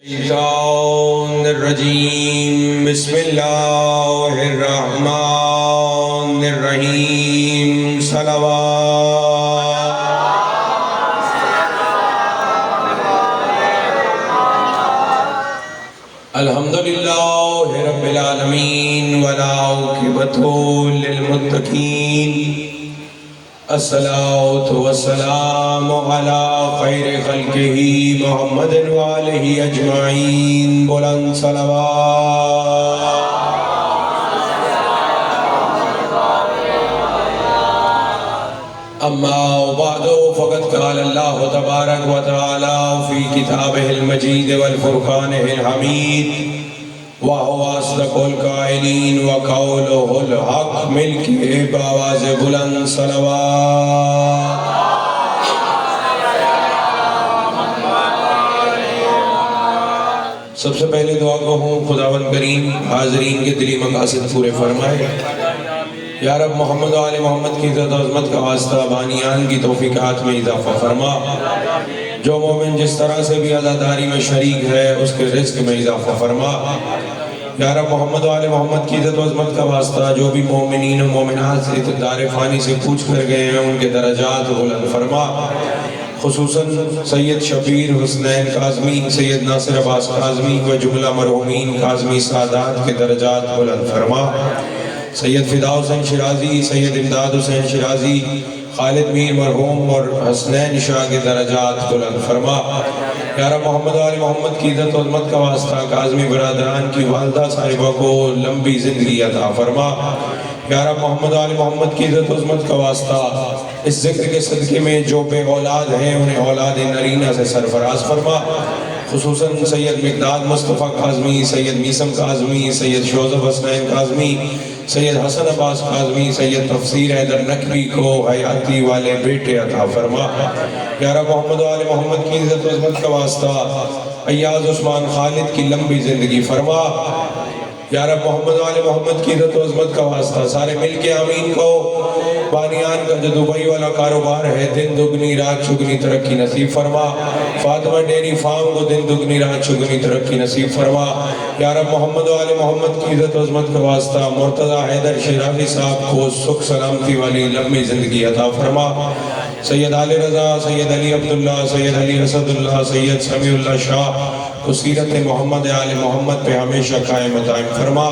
الشیطان الرجیم بسم اللہ الرحمن الرحیم صلوات الحمدللہ رب العالمین والعاقبۃ للمتقین الصلاۃ والسلام علی خیر خلقہ محمد وآلہ اجمعین بلند صلوات اما بعد فقد قال اللہ تبارک و تعالی فی کتابہ المجید والفرقانہ الحمید وَهُوَ أَصْدَقُ الْقَائِلِينَ وَقَوْلُهُ الْحَقُّ مل کے بآواز بلند صلوات سب سے پہلے دعا کہوں خداوند کریم حاضرین کے دلی مقاصد پورے فرمائے یا رب محمد و آل محمد کی عزت و عظمت کا واسطہ بانیان کی توفیقات میں اضافہ فرما جو مومن جس طرح سے بھی عزاداری میں شریک ہے اس کے رزق میں اضافہ فرما یا رب محمد و آل محمد کی عزت و عظمت کا واسطہ جو بھی مومنین و مومنات سے دار فانی سے پوچھ کر گئے ہیں ان کے درجات بلند فرما خصوصاً سید شبیر حسنین کاظمی سید ناصر عباس کاظمی و جملہ مرحومین کاظمی سادات کے درجات بلند فرما سید فدا حسین شیرازی سید امداد حسین شیرازی خالد میر مرحوم اور حسنین شاہ کے درجات بلند فرما یا رب محمد و آل محمد کی عزت و عظمت کا واسطہ کاظمی برادران کی والدہ صاحبہ کو لمبی زندگی عطا فرما یا رب محمد و آل محمد کی عزت و عظمت کا واسطہ اس ذکر کے صدقے میں جو بے اولاد ہیں انہیں اولاد نرینہ سے سرفراز فرما خصوصاً سید مقداد مصطفیٰ کاظمی سید میسم کاظمی سید شوزف حسنین کاظمی سید حسن عباس کاظمی سید تفسیر حیدر نقوی کو حیاتی والے بیٹے عطا فرما یا رب محمد و آل محمد کی عزت و عظمت کا واسطہ ایاز عثمان خالد کی لمبی زندگی فرما یا رب محمد و آل محمد کی عزت و عظمت کا واسطہ سارے مل کے آمین کو بانیان کا جو دبئی والا کاروبار ہے دن دگنی رات چگنی ترقی نصیب فرما فاطمہ ڈیری فارم کو دن دگنی رات چگنی ترقی نصیب فرما یا رب محمد و آل محمد کی عزت و عظمت کا واسطہ مرتضی حیدر شیرازی صاحب کو سکھ سلامتی والی لمبی زندگی عطا فرما سید علی رضا سید علی عبداللہ سید علی اسد اللہ سید سمیع اللہ شاہ کو سیرت محمد آل محمد پہ ہمیشہ قائم دائم فرما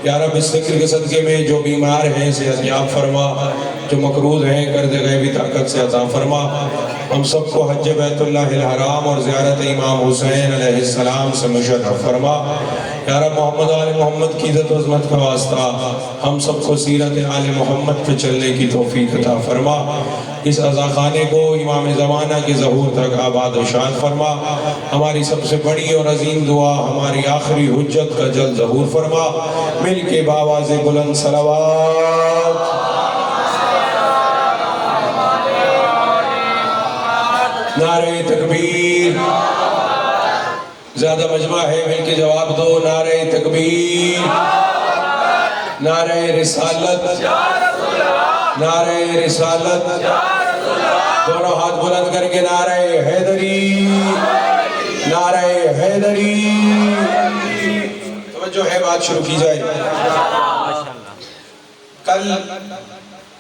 یا رب اس ذکر کے صدقے میں جو بیمار ہیں صحت یاب فرما جو مقروض ہیں قرض غیبی طاقت سے عطا فرما ہم سب کو حج بیت اللہ الحرام اور زیارت امام حسین علیہ السلام سے مشرف فرما یا رب محمد آل محمد کی عزت و عظمت کا واسطہ ہم سب کو سیرت آل محمد پہ چلنے کی توفیق عطا فرما اس عزا خانے کو امام زمانہ کے ظہور تک آباد و شاد فرما ہماری سب سے بڑی اور عظیم دعا ہماری آخری حجت کا جلد ظہور فرما مل کے بآواز بلند صلوات نعرہ تکبیر زیادہ مجمع ہے مل کے جواب دو نعرہ تکبیر نعرہ رسالت نعرہ رسالت دونوں ہاتھ بلند کر کے نعرہ حیدری نعرہ حیدری توجہ ہے بات شروع کی جائے کل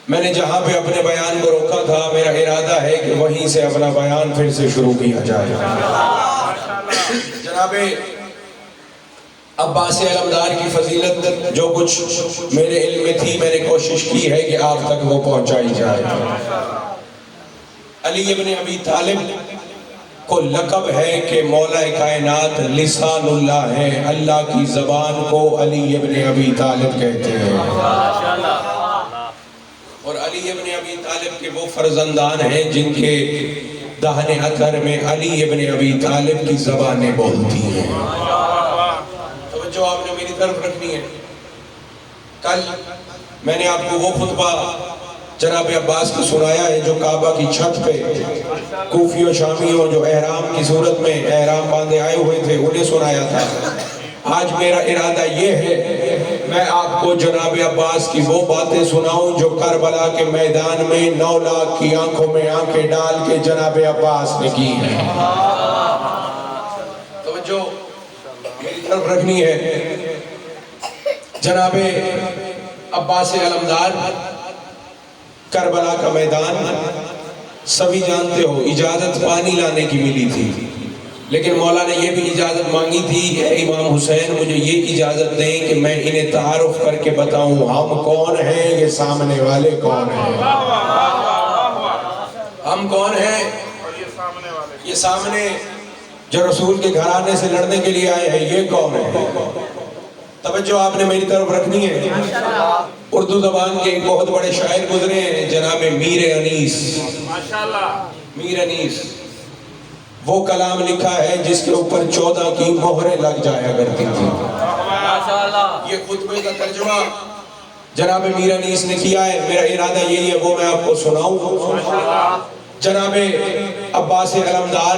میں نے جہاں پہ اپنے بیان کو روکا تھا میرا ارادہ ہے کہ وہیں سے اپنا بیان پھر سے شروع کیا جائے جناب عباس علمدار کی فضیلت جو کچھ میرے علم میں تھی میں نے کوشش کی ہے کہ آپ تک وہ پہنچائی جائے علی ابن ابی طالب کو لقب ہے کہ مولا کائنات لسان اللہ ہے اللہ کی زبان کو علی ابن ابی طالب کہتے ہیں اور علی ابن ابی طالب کے وہ فرزندان ہیں جن کے دہن اثر میں علی ابن ابی طالب کی زبانیں بولتی ہیں توجہ آپ نے میری طرف رکھنی ہے کل میں نے آپ کو وہ خطبہ جناب عباس کو سنایا ہے جو کعبہ کی چھت پہ کوفی و شامیوں جو احرام کی صورت میں احرام باندھے آئے ہوئے تھے انہیں سنایا تھا آج میرا ارادہ یہ ہے میں آپ کو جناب عباس کی وہ باتیں سناؤں جو کربلا کے میدان میں 9 لاکھ کی آنکھوں میں آنکھیں ڈال کے جناب عباس نے کی ہیں توجہ میری طرف رکھنی ہے۔ جناب عباس علمدار، کربلا کا میدان سبھی جانتے ہو، اجازت پانی لانے کی ملی تھی، لیکن مولا نے یہ بھی اجازت مانگی تھی، اے امام حسین مجھے یہ اجازت دیں کہ میں انہیں تعارف کر کے بتاؤں ہم کون ہیں، یہ سامنے والے کون ہیں، ہم کون ہیں، یہ سامنے جو رسول کے گھرانے سے لڑنے کے لیے آئے ہیں یہ کون ہے۔ توجہ آپ نے میری طرف رکھنی ہے۔ اردو زبان کے ایک بہت بڑے شاعر گزرے ہیں جناب میر انیس، میر انیس، وہ کلام لکھا ہے جس کے اوپر 14 کی مہریں لگ جایا کرتی تھی۔ یہ خطبے کا ترجمہ جناب میر انیس نے کیا ہے، میرا ارادہ یہی ہے وہ میں آپ کو سناؤں۔ جناب عباس علمدار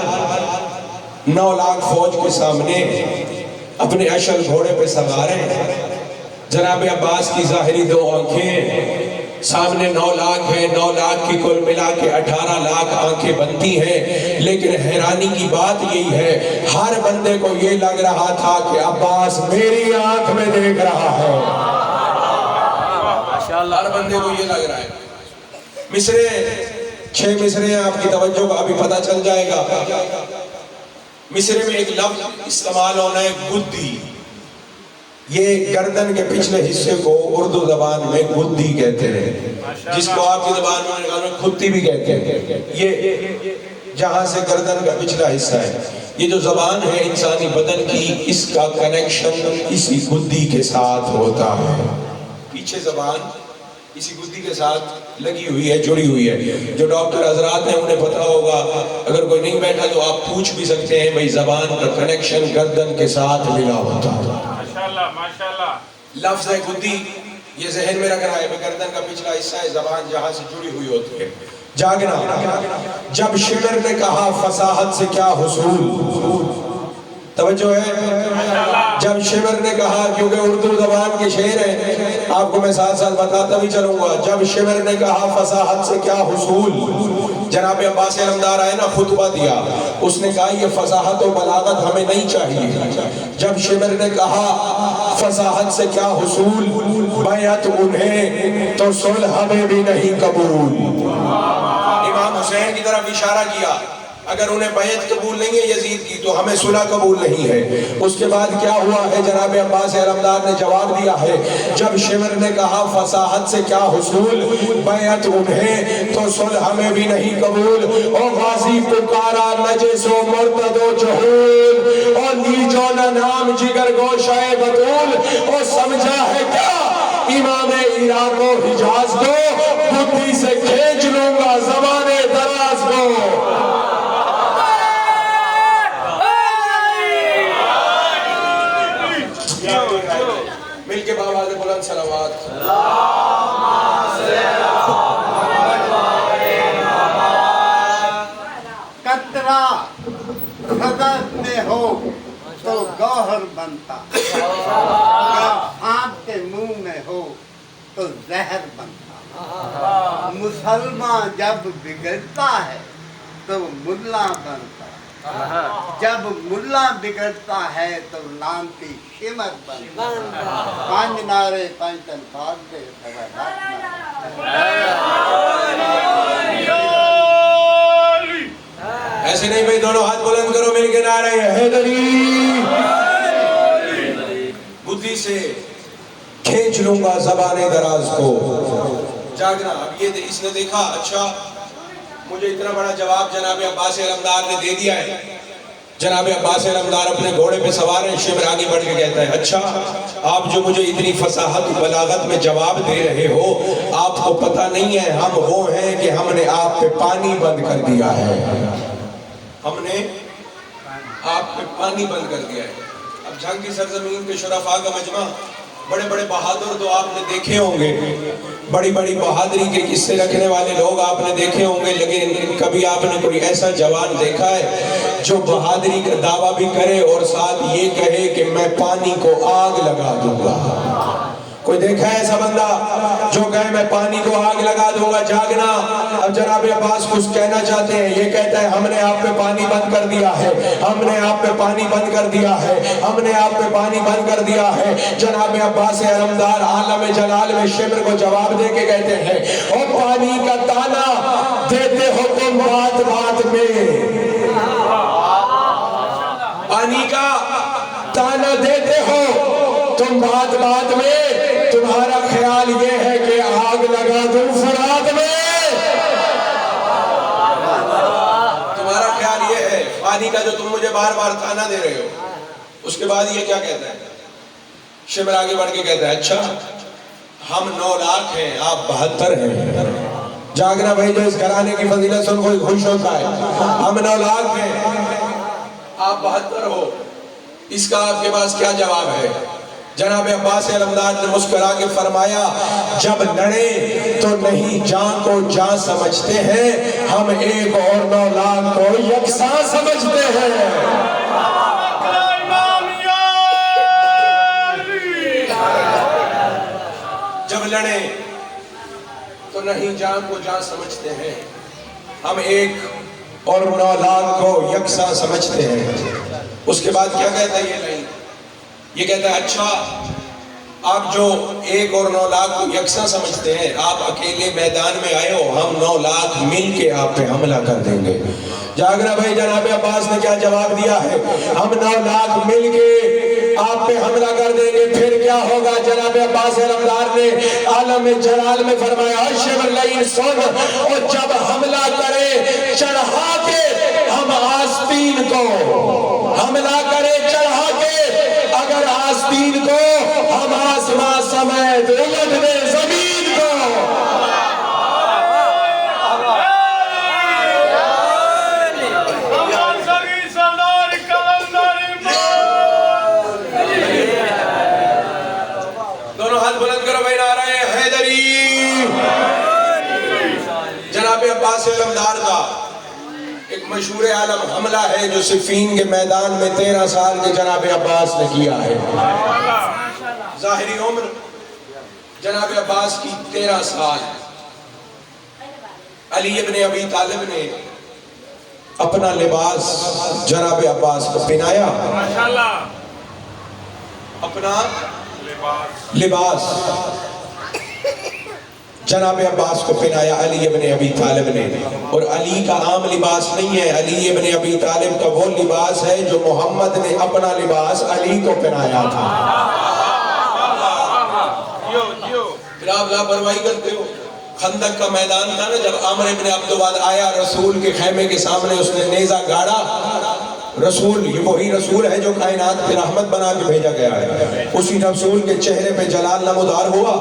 9 لاکھ فوج کے سامنے اپنے اشل گھوڑے پہ سوار ہیں۔ جناب عباس کی ظاہری 2 آنکھیں، سامنے 9 لاکھ ہیں، 9 لاکھ کی کل ملا کے 18 لاکھ آنکھیں بنتی ہیں، لیکن حیرانی کی بات یہی ہے ہر بندے کو یہ لگ رہا تھا کہ عباس میری آنکھ میں دیکھ رہا ہے، ہر بندے کو یہ لگ رہا ہے۔ مصرے 6 مصرے ہیں، آپ کی توجہ کا ابھی پتہ چل جائے گا۔ مصرے میں ایک لفظ استعمال ہونا ہے گدی، یہ گردن کے پچھلے حصے کو اردو زبان میں گدی کہتے ہیں، جس کو آپ کی زبان میں کھتی بھی کہتے ہیں۔ یہ جہاں سے گردن کا پچھلا حصہ ہے، یہ جو زبان ہے انسانی بدن کی، اس کا کنیکشن اسی گدی کے ساتھ ہوتا ہے۔ پیچھے زبان اسی گدی کے ساتھ لگی ہوئی ہے، جڑی ہوئی ہے۔ جو ڈاکٹر حضرات ہیں انہیں پتا ہوگا، اگر کوئی نہیں بیٹھا تو آپ پوچھ بھی سکتے ہیں بھئی زبان کا کنیکشن گردن کے ساتھ ملا ہوتا ہے۔ ماشاءاللہ لفظ ہے گدی، یہ ذہن میں رکھ رہا ہے کہ گردن کا پچھلا حصہ ہے، زبان جہاں سے جڑی ہوئی ہوتی ہے۔ جاگنا، جب شمر نے کہا فصاحت سے کیا حصول، توجہ ہے، جب شمر نے کہا، کیونکہ اردو زبان کے شعر ہیں، آپ کو میں ساتھ ساتھ بتاتا بھی چلوں گا، جب شمر نے کہا فصاحت سے کیا حصول، جناب عباس علمدار آئے نا خطبہ دیا، اس نے کہا یہ فصاحت و بلاغت ہمیں نہیں چاہیے۔ جب شمر نے کہا فصاحت سے کیا حصول، بیعت انہیں تو صلح میں بھی نہیں قبول۔ امام حسین کی طرف اشارہ کیا، اگر انہیں بیعت قبول نہیں ہے یزید کی تو ہمیں صلح قبول نہیں ہے۔ اس کے بعد کیا ہوا ہے، جناب عباس علمدار نے جواب دیا ہے، جب شمر نے کہا فصاحت سے کیا حصول، بیعت انہیں تو صلح میں بھی نہیں قبول۔ او غازی پکارا نجس و مرتد و جہول، او نیجو نہ نام جگر گوشہ بطول، او سمجھا ہے کیا امام عراق و حجاز کو، بدھی سے کھینچ لوں گا زبان دراز کو۔ مل کے باواز بلند صلوات۔ قطرہ خضر میں ہو تو گوہر بنتا، جب آنکھ کے منہ میں ہو تو زہر بنتا، مسلمان جب بگڑتا ہے تو ملا بنتا، جب ملا بگڑتا ہے تو لانتی شمر بنتا۔ 5 نعرے 5 تنفاظ دے ایسے نہیں بھئی، دونوں ہاتھ بلند کرو، مل کے نعرہ حیدری۔ بدھی سے کھینچ لوں گا زبان دراز کو۔ جاگنا، اب یہ اس نے دیکھا، اچھا مجھے اتنا بڑا جواب جناب عباس علمدار نے دے دیا ہے۔ جناب عباس علمدار اپنے گھوڑے پہ سوار ہیں، شمر آگے بڑھ کے کہتا ہے، اچھا آپ جو مجھے اتنی فصاحت و بلاغت میں جواب دے رہے ہو، آپ کو پتہ نہیں ہے ہم وہ ہیں کہ ہم نے آپ پہ پانی بند کر دیا ہے، ہم نے آپ پہ پانی بند کر دیا ہے۔ اب جنگ کی سرزمین کے شرفاء کا مجمع، بڑے بڑے بہادر تو آپ نے دیکھے ہوں گے، بڑی بڑی بہادری کے قصے رکھنے والے لوگ آپ نے دیکھے ہوں گے، لیکن کبھی آپ نے کوئی ایسا جوان دیکھا ہے جو بہادری کا دعویٰ بھی کرے اور ساتھ یہ کہے کہ میں پانی کو آگ لگا دوں گا؟ کوئی دیکھا ہے ایسا بندہ جو کہے میں پانی کو آگ لگا دوں گا؟ جاگنا۔ اب جناب عباس کچھ کہنا چاہتے ہیں، یہ کہتا ہے ہم نے آپ پہ پانی بند کر دیا ہے، ہم نے آپ پہ پانی بند کر دیا ہے، ہم نے آپ پہ پانی بند کر دیا ہے۔ جناب عباس علمدار عالم جلال میں شمر کو جواب دے کے کہتے ہیں، او پانی کا تانا دیتے ہو تم بات بات میں، پانی کا تانا دیتے ہو تم بات بات میں، تمہارا خیال یہ ہے کہ آگ لگا دوں فرات میں۔ تمہارا خیال یہ ہے پانی کا جو تم مجھے بار بار تانا دے رہے ہو۔ اس کے بعد یہ کیا کہتا ہے؟ شمر آگے بڑھ کے کہتا ہے، اچھا ہم 9 لاکھ ہیں، آپ 72 ہیں۔ جاگنا بھائی، جو اس گھرانے کی فضیلت سن کوئی خوش ہوتا ہے۔ ہم 9 لاکھ ہیں، آپ 72 ہو، اس کا آپ کے پاس کیا جواب ہے؟ جناب عباس علمدار نے مسکرا کے فرمایا، جب لڑیں تو نہیں جان کو جان سمجھتے ہیں، ہم 1 اور 9 لاکھ کو یکساں سمجھتے ہیں۔ جب لڑیں تو نہیں جان کو جان سمجھتے ہیں، ہم 1 اور 9 لاکھ کو یکساں سمجھتے ہیں۔ اس کے بعد کیا کہتا ہے یہ لائن؟ یہ کہتا ہے، اچھا آپ جو 1 اور 9 لاکھ کو یکساں سمجھتے ہیں، آپ اکیلے میدان میں آئے ہو، ہم 9 لاکھ مل کے آپ پہ حملہ کر دیں گے۔ جاگرہ بھائی، جناب عباس نے کیا جواب دیا ہے؟ ہم 9 لاکھ مل کے آپ پہ حملہ کر دیں گے، پھر کیا ہوگا؟ جناب عباس علمدار نے عالم جلال میں فرمایا، شمر لئین سن، اور جب حملہ کرے چڑھا کے ہم آستین کو، حملہ کرے چڑھا کے اگر آستین کو، ہم آسمان سمیت الٹ دیں زمین کو۔ دونوں ہاتھ بلند کرو بھائی، نعرہ حیدری۔ جناب عباس علمدار کا ایک مشہور عالم حملہ ہے جو صفین کے میدان میں 13 سال کے جناب عباس نے کیا ہے۔ ظاہری عمر جناب عباس کی 13 سال۔ علی ابن ابی طالب نے اپنا لباس جناب عباس کو پہنایا، اپنا لباس جناب عباس کو پہنایا علی ابن ابی طالب نے۔ اور علی کا عام لباس نہیں ہے، علی ابن ابی طالب کا وہ لباس ہے جو محمد نے اپنا لباس علی کو پہنایا تھا۔ پھر آپ لاپرواہی کرتے ہو۔ خندق کا میدان تھا نا، جب عامر ابن عبدواد آیا رسول کے خیمے کے سامنے، اس نے نیزہ گاڑا۔ رسول، یہ وہی رسول ہے جو کائنات پہ رحمت بنا کے بھیجا گیا ہے۔ اسی رسول کے چہرے پہ جلال نمودار ہوا۔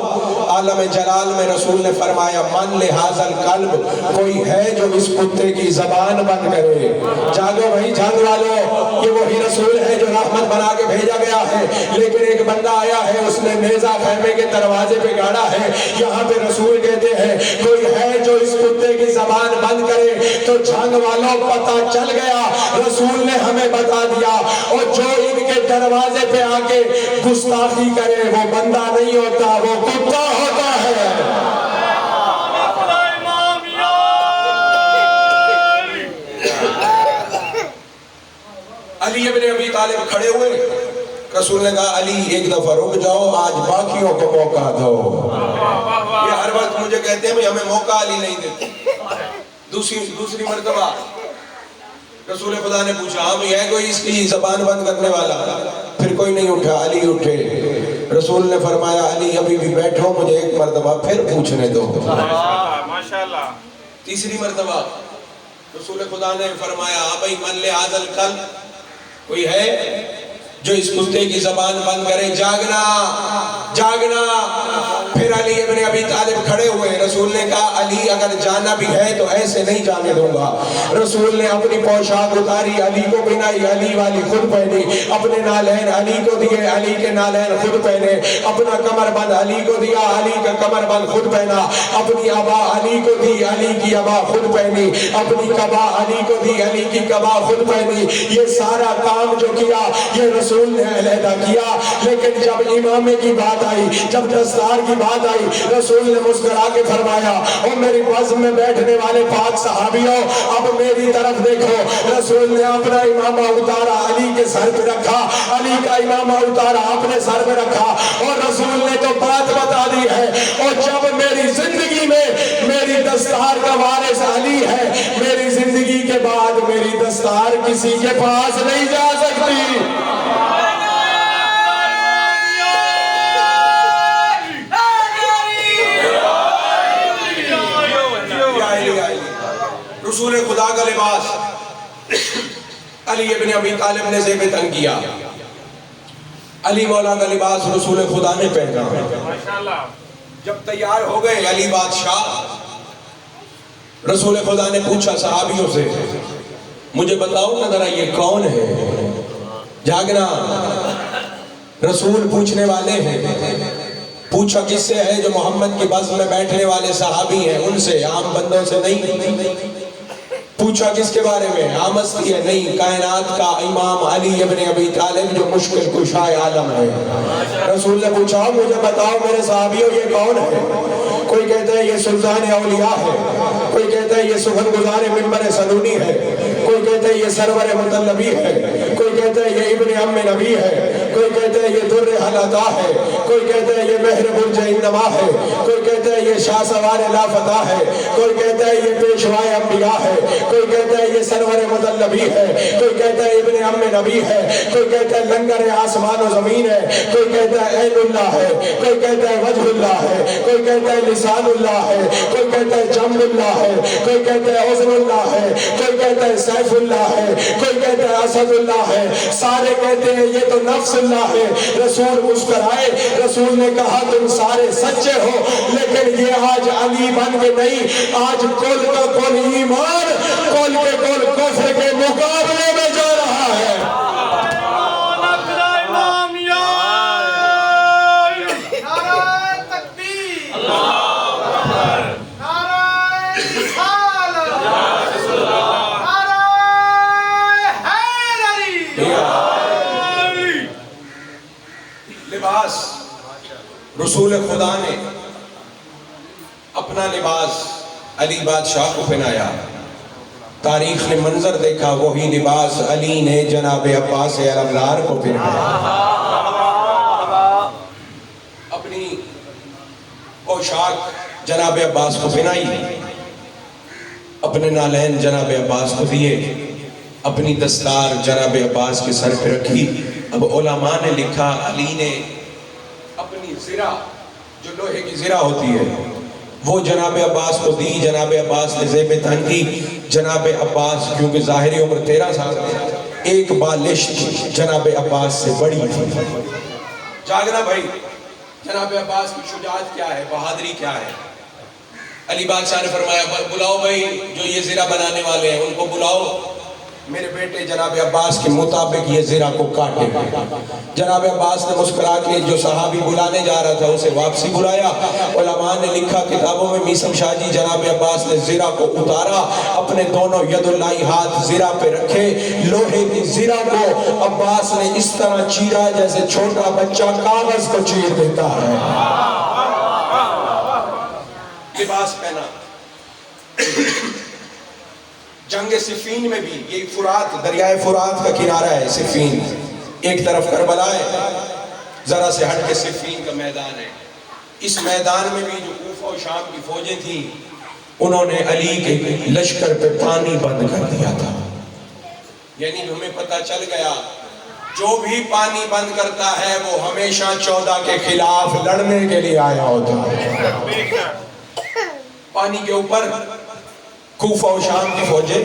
عالم جلال میں رسول نے فرمایا، من لحاظ القلب، کوئی ہے جو اس کتے کی زبان بند کرے؟ جاگو بھائی، جاگ والو، یہ وہی رسول ہے جو رحمت بنا کے بھیجا گیا ہے۔ لیکن ایک بندہ آیا ہے، اس نے نیزہ خیمے کے دروازے پہ گاڑا ہے۔ یہاں پہ رسول کہتے ہیں، کوئی ہے جو اس کتے کی زبان بند کرے؟ تو جھنگ والوں پتہ چل گیا، رسول نے ہمیں بتا دیا، اور جو ان کے دروازے پہ آ کے گستاخی کرے وہ بندہ نہیں ہوتا، وہ کتا ہوتا ہے۔ علی ابن ابی طالب کھڑے ہوئے، رسول نے کہا، علی ایک دفعہ رک جاؤ، آج باقیوں کو موقع دو۔ یہ ہر وقت مجھے کہتے ہیں ہمیں موقع علی نہیں دیتے۔ دوسری مرتبہ رسول خدا نے پوچھا، ہم ہے کوئی اس کی زبان بند کرنے والا؟ پھر کوئی نہیں اٹھا، علی اٹھے۔ رسول نے فرمایا، علی ابھی بھی بیٹھو، مجھے ایک مرتبہ پھر پوچھنے دو۔ ماشاءاللہ۔ تیسری مرتبہ رسول خدا نے فرمایا، بھائی من لحاظ القلب، کوئی ہے جو اس کتے کی زبان بند کرے؟ جاگنا، جاگنا۔ پھر علی ابن ابی طالب کھڑے ہوئے۔ رسول نے کہا، علی اگر جانا بھی ہے تو ایسے نہیں جانے دوں گا۔ رسول نے اپنی پوشاک اتاری، علی کو پہنائی، علی والی خود پہنی، اپنے نالین علی کو دیے، علی کے نالین خود پہنے، اپنا کمر بند علی کو دیا، علی کا کمر بند خود پہنا، اپنی عبا علی کو دی، علی کی عبا خود پہنی، اپنی قبا علی کو دی، علی کی قبا خود پہنی۔ یہ سارا کام جو کیا، یہ رسول رسول نے علیحدہ کیا، لیکن جب امامے کی بات آئی، جب دستار کی بات آئی، رسول نے مسکرا کے فرمایا او میری بزم میں بیٹھنے والے پاک صحابیوں اب میری طرف دیکھو۔ رسول نے اپنا امامہ اتارا، علی کے سر پہ رکھا، علی کا امامہ اتارا، اپنے سر پہ رکھا، اور رسول نے تو بات بتا دی ہے، اور جب میری زندگی میں میری دستار کا وارث علی ہے، میری زندگی کے بعد میری دستار کسی کے پاس نہیں جا سکتی۔ رسول خدا کا لباس علی ابن ابی طالب نے زیب تن کیا، علی مولا کا لباس رسول خدا نے پہنا۔ جب تیار ہو گئے علی بادشاہ، رسول خدا نے پوچھا صحابیوں سے مجھے بتاؤ نا ذرا یہ کون ہے؟ جاگنا، رسول پوچھنے والے ہیں۔ پوچھا کس سے ہے؟ جو محمد کی بزم میں بیٹھنے والے صحابی ہیں ان سے، عام بندوں سے نہیں۔ پوچھا کس کے بارے میں؟ آمستی ہے نہیں، کائنات کا امام علی ابن ابی طالب جو مشکل کشائے عالم ہے۔ رسول نے پوچھا مجھے بتاؤ میرے صحابیوں یہ کون ہے؟ کوئی کہتا ہے یہ سلطان اولیاء ہے، کوئی کہتا ہے یہ سخن گزار منبر سنونی ہے، کوئی کہتا ہے یہ سرور مطلبی ہے، کوئی کہتا ہے یہ ابن ام نبی ہے، کوئی کہتا ہے یہ در حلطہ ہے، کوئی کہتا ہے یہ مہر برج انما ہے، کوئی کہتا ہے یہ شاہ سوار لافتہ ہے، کوئی کہتا ہے یہ پیشوائے انبیاء ہے، کوئی کہتا ہے یہ سرور مطلبی ہے، کوئی کہتا ہے ابن ام نبی ہے، کوئی کہتا ہے لنگر آسمان و زمین ہے، کوئی کہتا ہے عین اللہ ہے، کوئی کہتا ہے وجہ اللہ ہے، کوئی کہتا ہے لسان اللہ ہے، کوئی کہتا ہے جنب اللہ ہے، کوئی کہتا ہے عزم اللہ ہے، کوئی کہتا ہے سیف اللہ ہے، کوئی کہتا ہے اسد اللہ ہے، سارے کہتے ہیں یہ تو نفس اللہ ہے۔ رسول مسکرائے، رسول نے کہا تم سارے سچے ہو، لیکن یہ آج علی بن کے نہیں، آج کل کا کل ایمان کل کے کل کفر کے مقابلے میں جا رہا ہے۔ لباس رسول خدا نے اپنا لباس علی بادشاہ کو پہنایا۔ تاریخ نے منظر دیکھا، وہی لباس علی نے جناب عباس علمدار کو پہنایا۔ اپنی پوشاک جناب عباس کو پہنائی، اپنے نالین جناب عباس کو دیے، اپنی دستار جناب عباس کے سر پہ رکھی۔ اب علماء نے لکھا علی نے اپنی زرہ جو لوہے کی زرہ ہوتی ہے وہ جناب عباس کو دی، جناب عباس نے زیب تن کی۔ جناب عباس کیونکہ ظاہری عمر 13 سال تھی، ایک بالشت جناب عباس سے بڑی تھی۔ جاگنا بھائی، جناب عباس کی شجاعت کیا ہے، بہادری کیا ہے؟ علی بادشاہ نے فرمایا بلاؤ بھائی جو یہ زرہ بنانے والے ہیں ان کو بلاؤ، میرے بیٹے جناب عباس کے مطابق یہ زرہ کو کاٹے۔ جناب عباس نے مسکرا کے جو صحابی بلانے جا رہا تھا اسے واپسی بلایا۔ علماء نے لکھا کتابوں میں، میسم شاہ جی جناب عباس نے زرہ کو اتارا، اپنے دونوں ید اللہ ہاتھ زرہ پہ رکھے، لوہے کی زرہ کو عباس نے اس طرح چیرا جیسے چھوٹا بچہ کاغذ کو چیر دیتا ہے۔ لباس پہنا۔ جنگ صفین میں بھی، یہ فرات، دریائے فرات کا کنارہ ہے صفین، ایک طرف کربلا ہے، ذرا سے ہٹ کے صفین کا میدان ہے۔ اس میدان میں بھی جو کوفہ و شام کی فوجیں تھیں انہوں نے علی کے لشکر پہ پانی بند کر دیا تھا۔ یعنی ہمیں پتہ چل گیا جو بھی پانی بند کرتا ہے وہ ہمیشہ 14 کے خلاف لڑنے کے لیے آیا ہوتا ہے۔ پانی کے اوپر کوفہ و شام کی فوجیں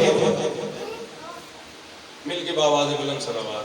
مل کے بآواز بلند صلوات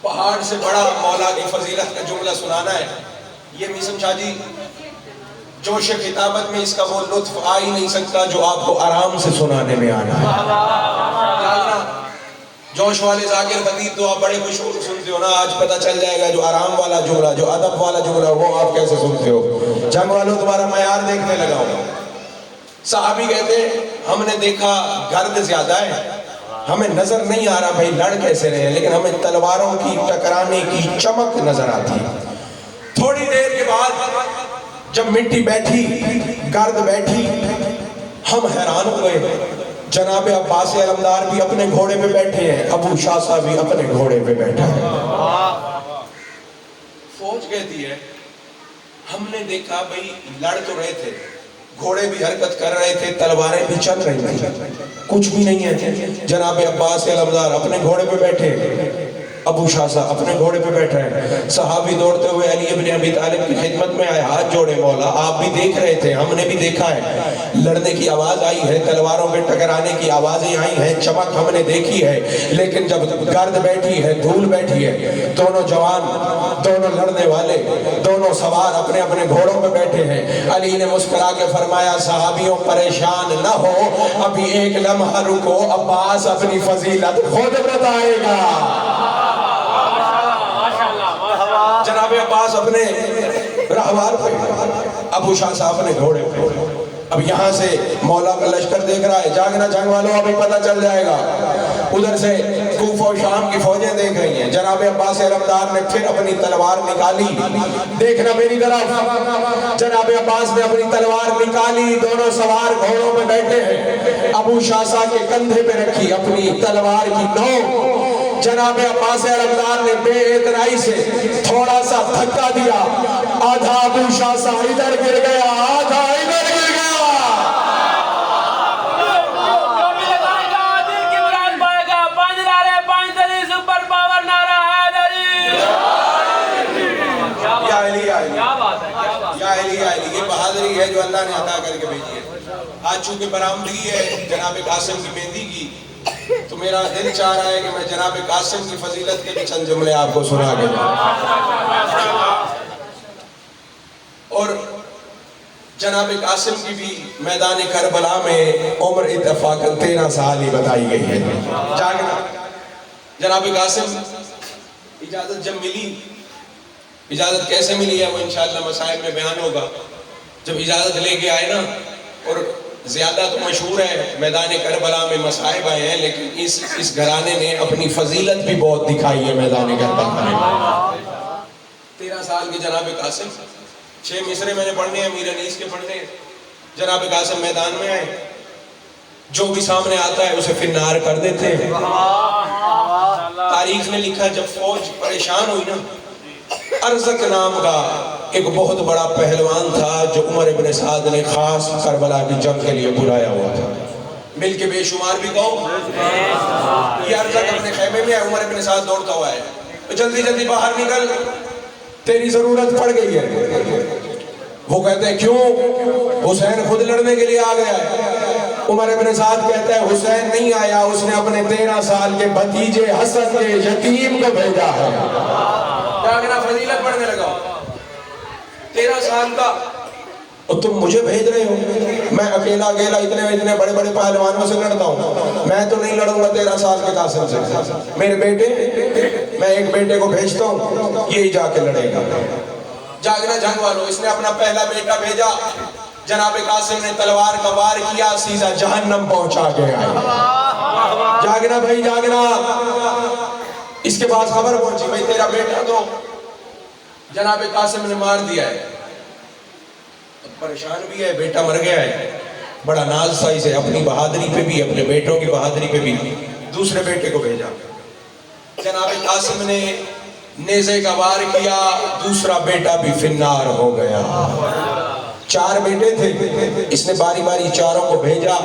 پہاڑ سے بڑا مولا کی فضیلت کا جملہ سنانا ہے، یہ میسم شاہ جی جوش خطابت میں اس کا وہ لطف آ ہی نہیں سکتا جو آپ کو آرام سے سنانے میں آنا ہے۔ جوش والے ذاکر خطیب تو آپ بڑے خوش سنتے ہو نا، آج پتہ چل جائے گا جو آرام والا جملہ، جو ادب والا جملہ، وہ آپ کیسے سنتے ہو۔ جنگ والوں تمہارا معیار دیکھنے لگا ہوں۔ صحابی کہتے ہیں ہم نے دیکھا گرد زیادہ ہے، ہمیں نظر نہیں آ رہا بھائی لڑ کیسے رہے ہیں، لیکن ہمیں تلواروں کی ٹکرانے کی چمک نظر آتی۔ تھوڑی دیر کے بعد جب مٹی بیٹھی، گرد بیٹھی، ہم حیران ہوئے۔ جناب عباس علمدار بھی اپنے گھوڑے پہ بیٹھے ہیں، ابو شاہ بھی اپنے گھوڑے پہ بیٹھا ہے۔ فوج کہتی ہے ہم نے دیکھا بھئی لڑ تو رہے تھے، گھوڑے بھی حرکت کر رہے تھے، تلواریں بھی چل رہی تھیں، کچھ بھی نہیں ہے۔ جناب عباس علمدار اپنے گھوڑے پہ بیٹھے، ابو شاہ اپنے گھوڑے پہ بیٹھا ہے۔ صحابی دوڑتے ہوئے علی ابن ابی طالب کی خدمت میں آئے، ہاتھ جوڑے، مولا آپ بھی دیکھ رہے تھے، ہم نے بھی دیکھا ہے، لڑنے کی آواز آئی ہے، تلواروں پہ ٹکرانے کی آوازیں آئی ہیں، چمک ہم نے دیکھی ہے، لیکن جب گرد بیٹھی ہے، دھول بیٹھی ہے، دونوں جوان، دونوں لڑنے والے، دونوں سوار اپنے اپنے گھوڑوں پہ بیٹھے ہیں۔ علی نے مسکرا کے فرمایا صحابیوں پریشان نہ ہو، ابھی ایک لمحہ رکو، عباس اپنی فضیلت خود بتائے گا۔ جناب عباس اپنے راہوار پہ، ابو شاہ صاحب اپنے گھوڑے پہ۔ اب یہاں سے مولا کا لشکر دیکھ رہا ہے، جاگنا جنگ والوں ابھی پتہ چل جائے گا۔ ادھر سے کوفہ و شام کی فوجیں دیکھ رہی ہیں۔ جناب عباس علمدار نے پھر اپنی تلوار نکالی، دیکھنا میری طرف، جناب عباس نے اپنی تلوار نکالی، دونوں سوار گھوڑوں میں بیٹھے ہیں، ابو شاہ کے کندھے پہ رکھی اپنی تلوار کی نوک۔ جناب عباس علمدار نے بے اعتنائی سے تھوڑا سا دھکا دیا، آدھا ابو شاہ ادھر گر گیا، آدھا ادھر گر گیا۔ یہ بہادری ہے جو اللہ نے عطا کر کے بھیجی ہے۔ آج چونکہ برآمدگی ہے جناب قاسم کی مہندی کی، تو میرا دل چاہ رہا ہے کہ میں جناب قاسم کی فضیلت کے بھی چند جملے آپ کو سنا کے اور جناب قاسم کی بھی میدان کربلا میں عمر اتفاقاً 13 سال ہی بتائی گئی ہے۔ جناب قاسم اجازت جب ملی، اجازت کیسے ملی ہے وہ انشاءاللہ مسائل میں بیان ہوگا۔ جب اجازت لے کے آئے نا، اور زیادہ تو مشہور ہے میدان کربلا میں مصائب آئے ہیں، لیکن اس گھرانے نے اپنی فضیلت بھی بہت دکھائی ہے میدان کربلا میں۔ 13 سال کے جناب قاسم، 6 مصرے میں نے پڑھنے ہیں، امیر انیس کے پڑھنے۔ جناب قاسم میدان میں آئے، جو بھی سامنے آتا ہے اسے فنار کر دیتے ہیں۔ تاریخ نے لکھا جب فوج پریشان ہوئی نا، ارزق نام کا ایک بہت بڑا پہلوان تھا جو عمر ابن سعد نے خاص کربلا کی جنگ کے لیے بلایا ہوا تھا، مل کے بے شمار بھی کہو۔ یہ ارزق اپنے خیمے میں ہے، عمر ابن سعد دوڑتا ہوا ہے، جلدی جلدی باہر نکل، تیری ضرورت پڑ گئی ہے۔ وہ کہتے ہیں کیوں؟ حسین خود لڑنے کے لیے آ گیا ہے۔ عمر ابن سعد کہتا ہے حسین نہیں آیا، اس نے اپنے 13 سال کے بھتیجے حسن کے یتیم کو بھیجا ہے۔ جاگنا فضیلت پڑھنے لگا، 13 سال کا، اور تم مجھے بھیج رہے ہو؟ میں اکیلا اتنے بڑے بڑے پہلوانوں سے لڑتا ہوں، میں تو نہیں لڑوں گا 13 سال کے قاسم سے۔ میرے بیٹے، میں ایک بیٹے کو بھیجتا ہوں، یہی جا کے لڑے گا۔ جاگنا جنگ والوں، اس نے اپنا پہلا بیٹا بھیجا، جناب قاسم نے تلوار کا وار کیا، سیدھا جہنم پہنچا گیا۔ جاگنا بھائی جاگنا۔ اس کے بعد خبر پہنچی بھائی تیرا بیٹا تو جناب قاسم نے مار دیا ہے۔ پریشان بھی ہے، بیٹا مر گیا ہے، بڑا ناز تھا اسے، اپنی بہادری پہ بھی، اپنے بیٹوں کی بہادری پہ بھی۔ دوسرے بیٹے کو بھیجا، جناب قاسم نے نیزے کا وار کیا، دوسرا بیٹا بھی فنار ہو گیا۔ 4 بیٹے تھے، اس نے باری باری چاروں کو بھیجا۔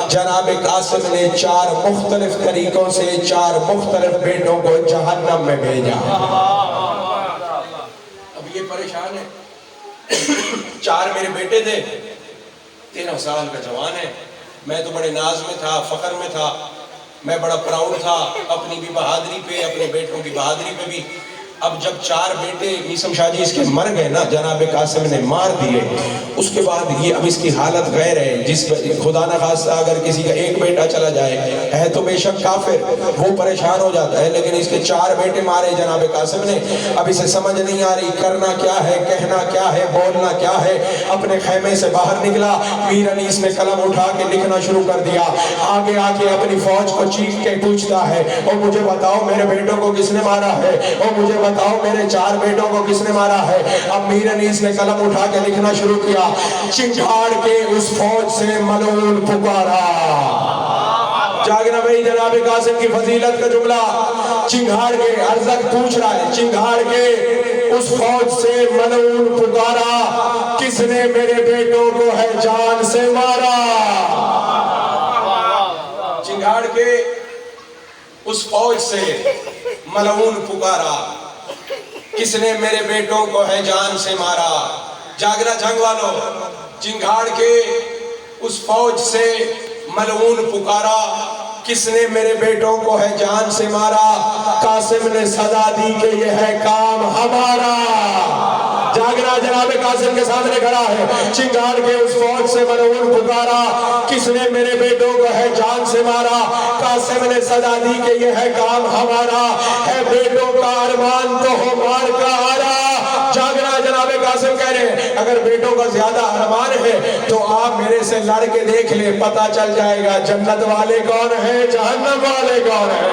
جناب قاسم نے 4 مختلف طریقوں سے 4 مختلف بیٹوں کو جہنم میں بھیجا۔ اب یہ پریشان ہے، 4 میرے بیٹے تھے، 13 سال کا جوان ہے، میں تو بڑے ناز میں تھا، فخر میں تھا، میں بڑا پراؤڈ تھا اپنی بھی بہادری پہ، اپنے بیٹوں کی بہادری پہ بھی۔ اب جب 4 بیٹے میسم شاہ جی اس کے مر گئے نا، جناب قاسم نے مار دیے، اس کے بعد یہ اب اس کی حالت غیر ہے، جس خدا نہ خواستہ اگر کسی کا ایک بیٹا چلا جائے ہے تو بے شک کافر، وہ پریشان ہو جاتا ہے، لیکن اس کے 4 بیٹے مارے جناب قاسم نے۔ اب اسے سمجھ نہیں آ رہی کرنا کیا ہے، کہنا کیا ہے، بولنا کیا ہے۔ اپنے خیمے سے باہر نکلا، میر انیس نے قلم اٹھا کے لکھنا شروع کر دیا، آگے آ کے اپنی فوج کو چیخ کے پوچھتا ہے، اور مجھے بتاؤ میرے بیٹوں کو کس نے مارا ہے، اور مجھے بتاؤ میرے 4 بیٹوں کو کس نے مارا ہے۔ اب میر انیس نے قلم اٹھا کے لکھنا شروع کیا، چنگھاڑ کے اس فوج سے ملعون پکارا۔ جاگنا بھائی جناب قاسم کی فضیلت کا جملہ، چنگھاڑ کے، ارزق پوچھ رہا ہے، چنگھاڑ کے اس فوج سے ملعون پکارا، کس نے میرے بیٹوں کو ہے جان سے مارا۔ چنگھاڑ کے اس فوج سے ملعون پکارا، کس نے میرے بیٹوں کو ہے جان سے مارا۔ جاگنا جنگ والوں، چنگھاڑ کے اس فوج سے ملعون پکارا، کس نے میرے بیٹوں کو ہے جان سے مارا۔ قاسم نے صدا دی کہ یہ ہے کام ہمارا۔ جاگنا جناب قاسم کے سامنے کھڑا ہے، چنگھاڑ کے اس فوج سے ملعون پکارا، کس نے میرے بیٹوں کو ہے جان سے مارا۔ قاسم نے صدا دی کہ یہ ہے کام ہمارا، ہے بیٹوں کا ارمان تو ہو مار کا آرا۔ جاگنا جناب قاسم کہہ رہے ہیں اگر بیٹوں کا زیادہ ارمان ہے تو آپ میرے سے لڑ کے دیکھ لیں، پتہ چل جائے گا جنت والے کون ہیں، جہنم والے کون ہیں۔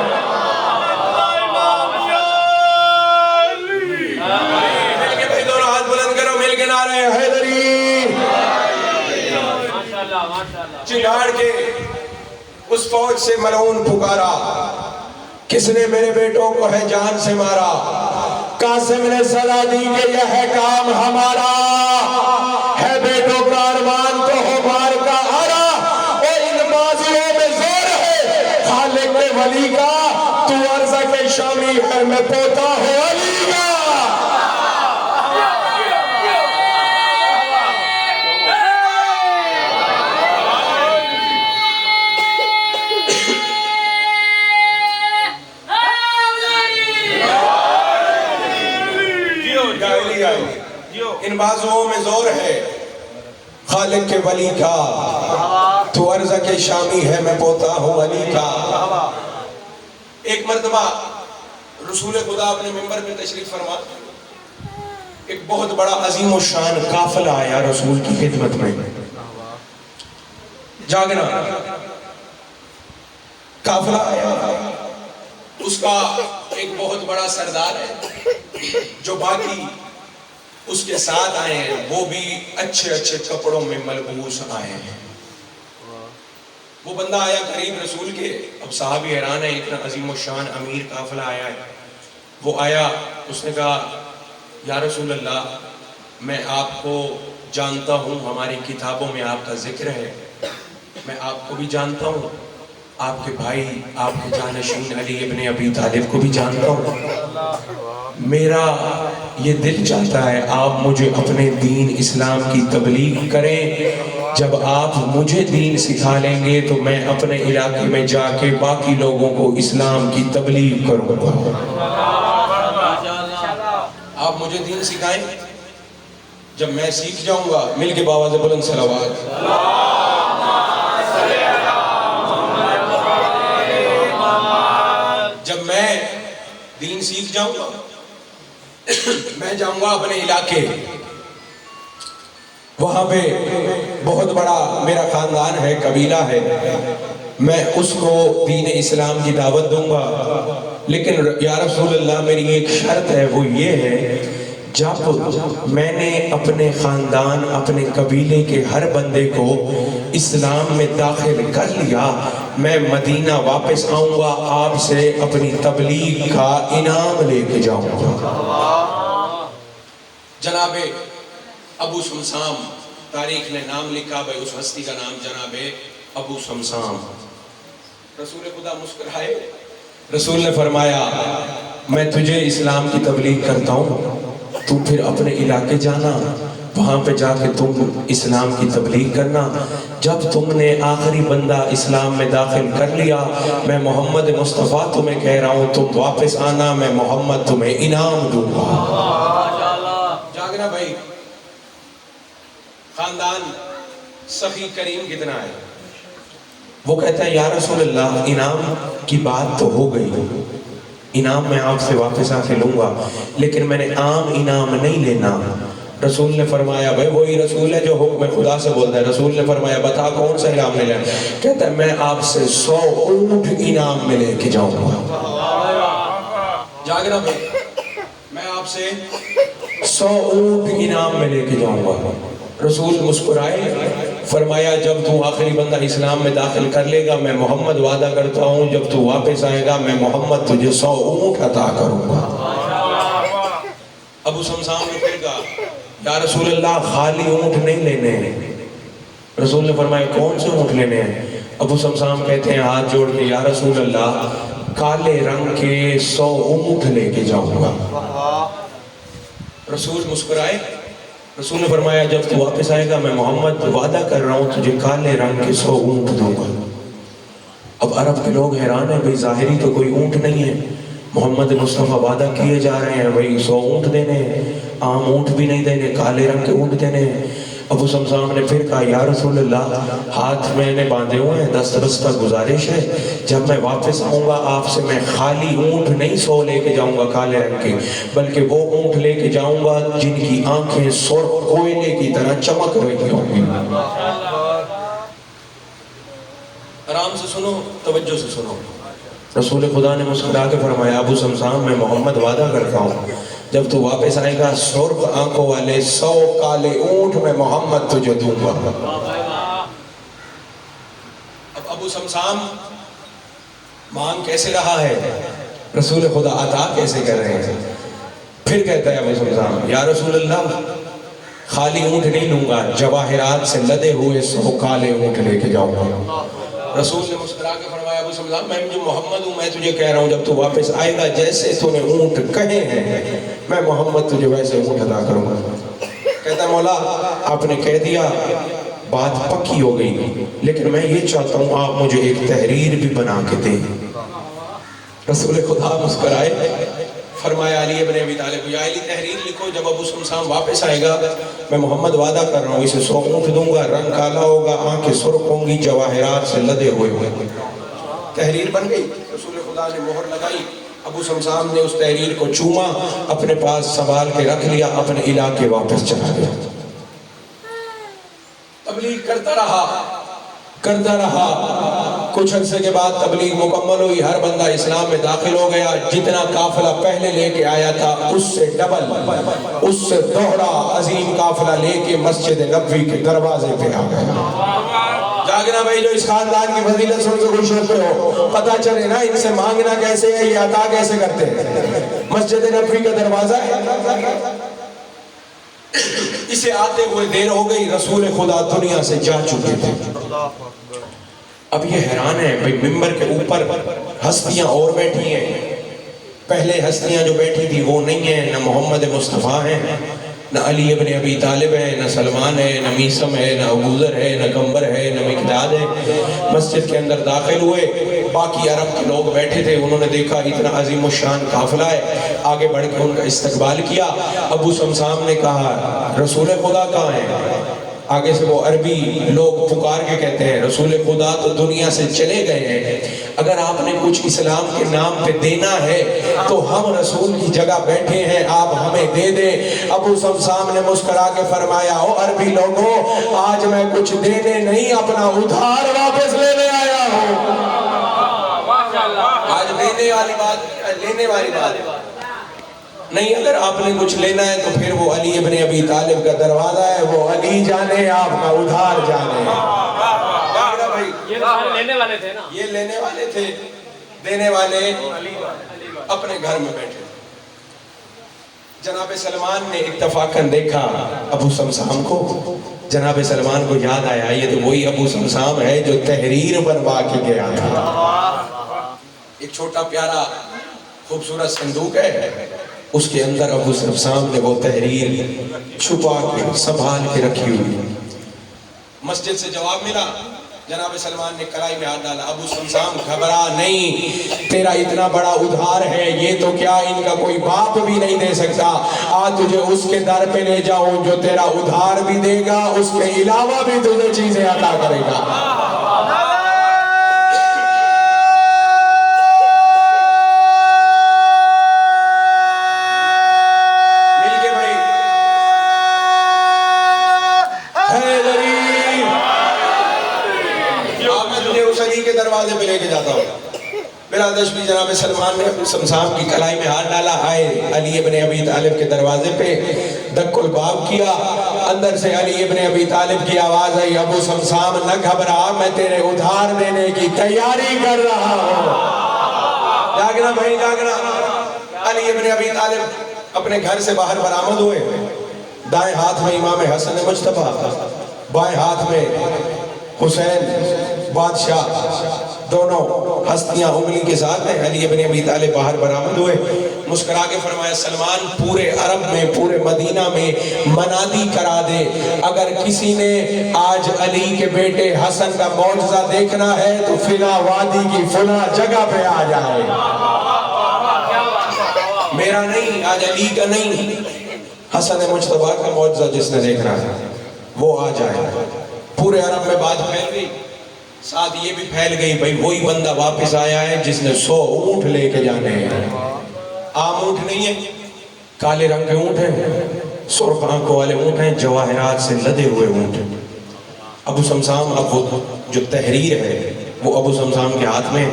مل کے بھائی دونوں ہاتھ بلند کرو، مل کے نعرہ حیدری۔ چنگھاڑ کے اس فوج سے ملعون پکارا، کس نے میرے بیٹوں کو ہے جان سے مارا۔ قاسم نے صدا دی کہ یہ ہے کام ہمارا، ہے بیٹوں کا ارمان تو ہو مار کا آرا۔ اور ان بازیوں میں زور ہے خالق کے ولی کا، تو عرضہ کے شامی ہے میں پوتا ہوں علی کا۔ ان بازوؤں میں زور ہے خالق کے ولی کا، تو عرض کے شامی ہے میں پوتا ہوں علی کا۔ ایک مرتبہ رسول خدا اپنے منبر میں تشریف فرما، ایک بہت بڑا عظیم و شان قافلہ آیا رسول کی خدمت میں۔ جاگنا قافلہ آیا، اس کا ایک بہت بڑا سردار ہے جو باقی اس کے ساتھ آئے ہیں، وہ بھی اچھے اچھے کپڑوں میں ملبوس آئے ہیں۔ وہ بندہ آیا قریب رسول کے، اب صحابی حیران ہے، اتنا عظیم و شان امیر قافلہ آیا ہے۔ وہ آیا، اس نے کہا یا رسول اللہ میں آپ کو جانتا ہوں، ہماری کتابوں میں آپ کا ذکر ہے، میں آپ کو بھی جانتا ہوں، آپ کے بھائی آپ کے جانشین علی ابن ابی طالب کو بھی جانتا ہوں، میرا یہ دل چاہتا ہے آپ مجھے اپنے دین اسلام کی تبلیغ کریں، جب آپ مجھے دین سکھا لیں گے تو میں اپنے علاقے میں جا کے باقی لوگوں کو اسلام کی تبلیغ کروں گا۔ آپ مجھے دین سکھائیں، جب میں سیکھ جاؤں گا، مل کے بآواز بلند صلوات، جب میں دین سیکھ جاؤں گا میں جاؤں گا اپنے علاقے، وہاں پہ بہت بڑا میرا خاندان ہے، قبیلہ ہے، میں اس کو دین اسلام کی دعوت دوں گا، لیکن یا رسول اللہ میری ایک شرط ہے، وہ یہ ہے جب میں نے اپنے خاندان اپنے قبیلے کے ہر بندے کو اسلام میں داخل کر لیا، میں مدینہ واپس آؤں گا، آپ سے اپنی تبلیغ کا انعام لے کے جاؤں گا۔ جناب ابو سمسام، تاریخ نے نام لکھا بھائی اس ہستی کا نام جناب ابو سمسام۔ رسول خدا مسکرائے، رسول نے فرمایا میں تجھے اسلام کی تبلیغ کرتا ہوں، تو پھر اپنے علاقے جانا، وہاں پہ جا کے تم اسلام کی تبلیغ کرنا. جب تم نے آخری بندہ اسلام میں داخل کر لیا، میں محمد مصطفیٰ تمہیں کہہ رہا ہوں تم واپس آنا، میں محمد تمہیں انعام دوں گا. جاگنا بھائی. خاندان سخی کریم کتنا ہے. وہ کہتا ہے یا رسول اللہ انعام کی بات تو ہو گئی، انعام میں آپ سے واپس آ کے لوں گا، لیکن میں نے عام انعام نہیں لینا. رسول نے فرمایا بھائی وہی رسول ہے جو حکم خدا سے بولتا ہے. رسول نے فرمایا بتا کون سا انعام لے لینا. کہتا ہے میں آپ سے 100 اونٹ انعام میں لے کے جاؤں گا. جاگنا بھائی. میں آپ سے 100 اونٹ انعام میں لے کے جاؤں گا. رسول مسکرائے، فرمایا جب تو آخری بندہ اسلام میں داخل کر لے گا میں محمد وعدہ کرتا ہوں جب تو واپس آئے گا میں محمد تجھے 100 اونٹ عطا کروں گا. ابو سمسام نے پھر کہا یا رسول اللہ خالی اونٹ نہیں لینے ہیں. رسول نے فرمایا کون سے اونٹ لینے ہیں؟ ابو سمسام کہتے ہیں ہاتھ جوڑ کے یا رسول اللہ کالے رنگ کے 100 اونٹ لے کے جاؤں گا. رسول مسکرائے. رسول نے فرمایا جب تو واپس آئے گا میں محمد وعدہ کر رہا ہوں تجھے کالے رنگ کے 100 اونٹ دوں گا. اب عرب کے لوگ حیران ہیں بھئی ظاہری تو کوئی اونٹ نہیں ہے، محمد مصطفیٰ وعدہ کیے جا رہے ہیں بھئی 100 اونٹ دینے ہیں، عام اونٹ بھی نہیں دینے، کالے رنگ کے اونٹ دینے ہیں. ابو سمسام نے پھر کہا یا رسول اللہ ہاتھ میں نے باندھے ہوئے ہیں، دسترستہ گزارش ہے جب میں واپس آؤں گا آپ سے میں خالی اونٹ نہیں 100 لے کے جاؤں گا کالے رنگ کے، بلکہ وہ اونٹ لے کے جاؤں گا جن کی آنکھیں سرخ کوئلے کی طرح چمک رہی ہوں گی. آرام سے سنو، توجہ سے سنو. رسول خدا نے مسکرا کے فرمایا ابو سمسام میں محمد وعدہ کرتا ہوں جب تو واپس آئے گا سرخ آنکھوں والے 100 کالے اونٹ میں محمد تجھے دوں گا. اب ابو سمسام مانگ کیسے رہا ہے، رسول خدا عطا کیسے کر رہے ہیں. پھر کہتا ہے ابو سمسام یا رسول اللہ خالی اونٹ نہیں لوں گا، جواہرات سے لدے ہوئے 100 کالے اونٹ لے کے جاؤں گا. رسول نے مسکرا کے فرمایا ابو سمسام میں جو محمد ہوں میں تجھے کہہ رہا ہوں جب تو واپس آئے گا جیسے تو نے اونٹ کہے ہیں میں محمد تجھے ویسے اونٹ عطا کروں گا. کہتا ہے مولا آپ نے کہہ دیا بات پکی ہو گئی، لیکن میں یہ چاہتا ہوں آپ مجھے ایک تحریر بھی بنا کے دیں. رسول خدا مسکرائے، فرمایا علی ابن ابی طالب یا علی تحریر لکھو جب ابو سمسام واپس آئے گا میں محمد وعدہ کر رہا ہوں اسے 100 اونٹ دوں گا، رنگ کالا ہوگا، آنکھیں سرخ ہوں گی، جواہرات سے لدے ہوئے ہوں گے. تحریر بن گئی. رسول خدا نے مہر لگائی. ابو سمسام نے اس تحریر کو چوما، اپنے پاس سنبھال کے رکھ لیا، اپنے علاقے واپس چلا گیا. تبلیغ کرتا رہا. کچھ عرصے کے بعد تبلیغ مکمل ہوئی، ہر بندہ اسلام میں داخل ہو گیا. جتنا قافلہ پہلے لے کے آیا تھا اس سے ڈبل، اس سے دوہرا عظیم قافلہ لے کے مسجد نبوی کے دروازے پہ آ گیا. جاگنا بھائی جو اس خاندان کی فضیلت سن کے خوش ہوتے ہو، پتہ چلے نا ان سے مانگنا کیسے ہے، یہ عطا کیسے کرتے ہیں. مسجد نبوی کا دروازہ ہے، اسے آتے ہوئے دیر ہو گئی، رسول خدا دنیا سے جا چکے تھے. اب یہ حیران ہے بھئی ممبر کے اوپر ہستیاں اور بیٹھی ہیں. پہلے ہستیاں جو بیٹھی تھی وہ نہیں ہیں، نہ محمد مصطفیٰ ہیں، نہ علی ابن ابی طالب ہے، نہ سلمان ہے، نہ میسم ہے، نہ ابو ذر ہے، نہ کمبر ہے، نہ مقداد ہے. مسجد کے اندر داخل ہوئے، باقی عرب کے لوگ بیٹھے تھے، انہوں نے دیکھا اتنا عظیم الشان قافلہ ہے، آگے بڑھ کے ان کا استقبال کیا. ابو سمسام نے کہا رسول خدا کہاں ہے؟ آگے سے وہ عربی لوگ پکار کے کہتے ہیں رسول خدا تو دنیا سے چلے گئے ہیں، اگر آپ نے کچھ اسلام کے نام پہ دینا ہے تو ہم رسول کی جگہ بیٹھے ہیں، آپ ہمیں دے دیں. ابو سمسام نے مسکرا کے فرمایا او عربی لوگوں آج میں کچھ دینے نہیں اپنا ادھار واپس لینے آیا ہوں. آج دینے والی بات لینے والی بات نہیں، اگر آپ نے کچھ لینا ہے تو پھر وہ علی ابن ابی طالب کا دروازہ ہے، وہ علی جانے آپ کا ادھار جانے. یہ لینے والے تھے نا، یہ لینے والے تھے، دینے والے اپنے گھر میں بیٹھے. جناب سلمان نے اتفاقاً دیکھا ابو سمسام کو. جناب سلمان کو یاد آیا یہ تو وہی ابو سمسام ہے جو تحریر بنوا کے گیا تھا. ایک چھوٹا پیارا خوبصورت صندوق ہے، اس کے اندر ابو سمسام نے وہ تحریر چھپا کے سنبھال کے رکھی ہوئی. مسجد سے جواب ملا، جناب سلمان نے کلائی میں ہاتھ ڈالا. ابو سمسام گھبرا نہیں، تیرا اتنا بڑا ادھار ہے، یہ تو کیا ان کا کوئی باپ بھی نہیں دے سکتا. آج تجھے اس کے در پہ لے جاؤں جو تیرا ادھار بھی دے گا، اس کے علاوہ بھی تجھے چیزیں عطا کرے گا. دروازے پہ لے کے جاتا ہوں. بلا تشبیہ جناب سلمان نے ابو سمسام کی کلائی میں ہاتھ ڈالا. آئے علی ابن ابی طالب کے دروازے پہ دق الباب کیا. اندر سے علی ابن ابی طالب کی آواز آئی، ابو سمسام نہ گھبرا، میں تیرے ادھار دینے کی تیاری کر رہا ہوں. جاگنا بھائی جاگنا. علی ابن ابی طالب اپنے گھر سے باہر برآمد ہوئے. دائیں ہاتھ میں امام حسن مجتبیٰ، بائیں ہاتھ میں حسین بادشاہ، دونوں ہستیاں انگلی کے ساتھ ہیں. علی ابن ابی طالب باہر برآمد ہوئے. مسکرا کے فرمایا، سلمان پورے عرب میں، پورے مدینہ میں منادی کرا دے، اگر کسی نے آج علی کے بیٹے حسن کا معجزہ دیکھنا ہے تو فلاں وادی کی فلاں جگہ پہ آ جائے. میرا نہیں، آج علی کا نہیں، حسن مجتبیٰ کا معجزہ جس نے دیکھنا ہے وہ آ جائے. پورے عرب میں بات پھیل گئی. ساتھ یہ بھی پھیل گئی، بھئی وہی بندہ واپس آیا ہے جس نے 100 اونٹ لے کے جانے ہیں. عام اونٹ نہیں ہے، کالے رنگ کے اونٹ ہیں، سرخ آنکھوں والے اونٹ ہیں، جواہرات سے لدے ہوئے اونٹ. ابو سمسام، اب وہ جو تحریر ہے وہ ابو سمسام کے ہاتھ میں.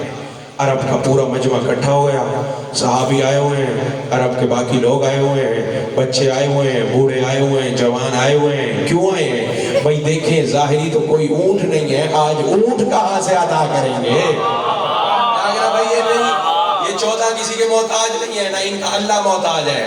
عرب کا پورا مجمع اکٹھا ہو گیا. صحابی آئے ہوئے ہیں، عرب کے باقی لوگ آئے ہوئے ہیں، بچے آئے ہوئے ہیں، بوڑھے آئے ہوئے ہیں، جوان آئے ہوئے ہیں. کیوں آئے ہیں بھائی؟ دیکھیں ظاہری تو کوئی اونٹ نہیں ہے، آج اونٹ کہاں سے ادا کریں گے؟ بھائی یہ نہیں، یہ 14 کسی کے محتاج نہیں ہے، نہ ان کا اللہ محتاج ہے.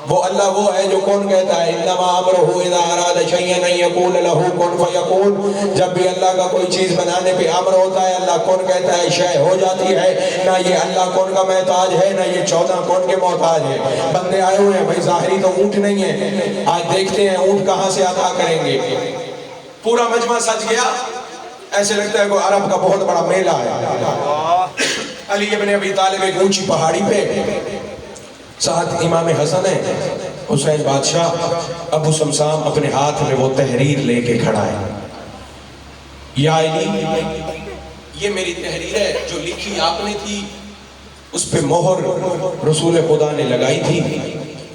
وہ اللہ وہ ہے جو کون کہتا ہے، انما امرہ اذا اراد شیئا ان یقول لہ کن فیکون. جب بھی اللہ کا کوئی چیز بنانے پہ امر ہوتا ہے، اللہ کون کہتا ہے شے ہو جاتی ہے. نہ یہ اللہ کون کا محتاج ہے، نہ یہ 14 کون کے محتاج ہے. بندے آئے ہوئے ہیں بھائی، ظاہری تو اونٹ نہیں ہے، آج دیکھتے ہیں اونٹ کہاں سے عطا کریں گے. پورا مجمع سج گیا، ایسے لگتا ہے کہ عرب کا بہت بڑا میلہ ہے. علی ابن ابی طالب ایک اونچی پہاڑی پہ، ساتھ امام حسن ہے، حسین بادشاہ. ابو سمسام اپنے ہاتھ میں وہ تحریر لے کے کھڑا ہے. یا علی، یہ میری تحریر ہے جو لکھی آپ نے تھی، اس پہ مہر رسول خدا نے لگائی تھی.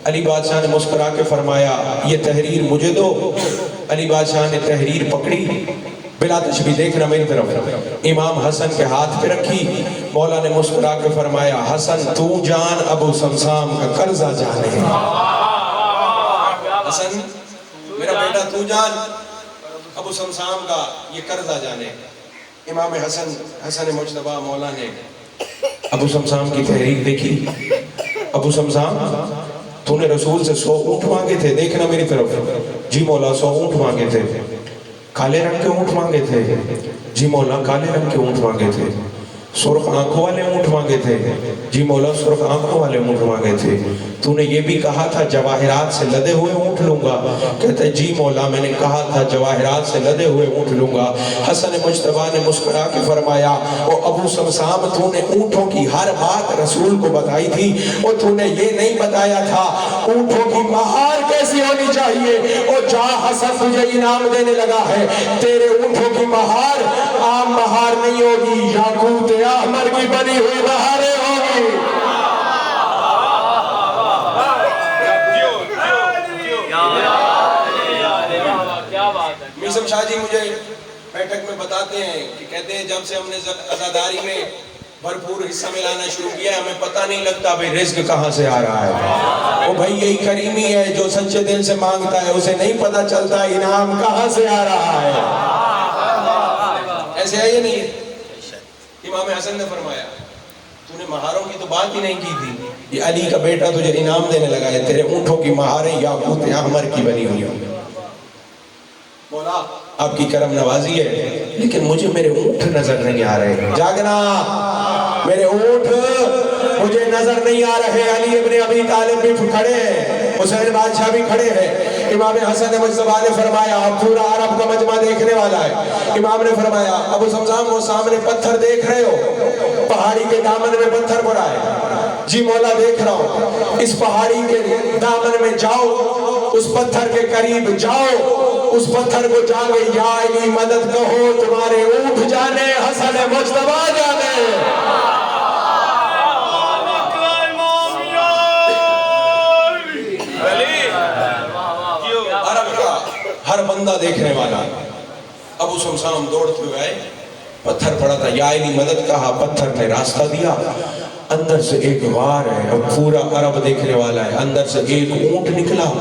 علی بادشاہ نے مسکرا کے فرمایا، یہ تحریر مجھے دو. علی بادشاہ نے تحریر پکڑی، بلا تشبیہ دیکھنا میری طرف، امام حسن کے ہاتھ پہ رکھی. مولا نے مسکرا کے فرمایا، حسن تو جان ابو سمسام کا قرضہ جانے. حسن میرا بیٹا تو جان، ابو سمسام کا یہ قرضہ جانے. امام حسن مجتبیٰ مولا نے ابو سمسام کی تحریر دیکھی. ابو سمسام، تو نے رسول سے 100 اونٹ مانگے تھے، دیکھنا میری طرف. جی مولا 100 اونٹ مانگے تھے. کالے رنگ کے اونٹ مانگے تھے؟ جی مولا کالے رنگ کے اونٹ مانگے تھے. سرخ آنکھوں والے اونٹ مانگے تھے؟ جی مولا سرخ آنکھوں والے اونٹ مانگے تھے. تو نے یہ بھی کہا تھا جواہرات سے لدے ہوئے اونٹ لوں گا؟ کہتے جی مولا میں نے کہا تھا جواہرات سے لدے ہوئے اونٹ لوں گا. حسن مجتبیٰ نے مسکرا کے فرمایا، او ابو سمسام، تو نے اونٹوں کی ہر بات رسول کو بتائی تھی، اور تو نے یہ نہیں بتایا تھا اونٹوں کی مہار کیسی ہونی چاہیے. اور جا حسن تجھے انعام دینے لگا ہے، تیرے اونٹوں کی مہار عام مہار نہیں ہوگی، یاقوت احمر کی بنی ہوئی بہاریں ہوگی. میسم شاہ جی مجھے بیٹھک میں بتاتے ہیں کہ کہتے ہیں جب سے ہم نے عزاداری میں بھرپور حصہ ملانا شروع کیا ہے، ہمیں پتہ نہیں لگتا بھئی رزق کہاں سے آ رہا ہے. وہ بھئی یہی کریمی ہے جو سچے دل سے مانگتا ہے، اسے نہیں پتہ چلتا انعام کہاں سے آ رہا ہے. ایسے ہے یہ نہیں ہے. امام حسن نے فرمایا، تو نے مہاروں کی تو بات ہی نہیں کی تھی، یہ علی کا بیٹا تجھے انعام دینے لگا ہے، تیرے اونٹوں کی مہاریں یاقوت احمر کی بنی ہوئی ہوں. مولا آپ کی کرم نوازی ہے، لیکن مجھے میرے اونٹ نظر نہیں آ رہے. جاگنا، میرے اونٹ مجھے نظر نہیں آ رہے، علی ابن ابی طالب بھی کھڑے ہیں، حسین بادشاہ بھی کھڑے ہیں۔ امام حسن مجتبیٰ نے فرمایا پورا عرب کا مجمع دیکھنے والا ہے۔ امام نے فرمایا ابو سمسام وہ سامنے پتھر دیکھ رہے ہو، پہاڑی کے دامن میں پتھر پڑا ہے؟ جی مولا دیکھ رہا ہوں۔ اس پہاڑی کے دامن میں جاؤ، اس پتھر کے قریب جاؤ، اس پتھر کو جا کے یا علی مدد کہو، تمہارے اونٹ جانے، حسن مجتبیٰ جانے۔ ہر بندہ دیکھنے والا۔ ابو سمسام دوڑتے ہوئے آئے، پتھر پڑا تھا، یا علی مدد کہا، پتھر نے راستہ دیا، اندر سے ایک غار ہے، اب پورا عرب دیکھنے والا ہے، اندر سے ایک اونٹ نکلا،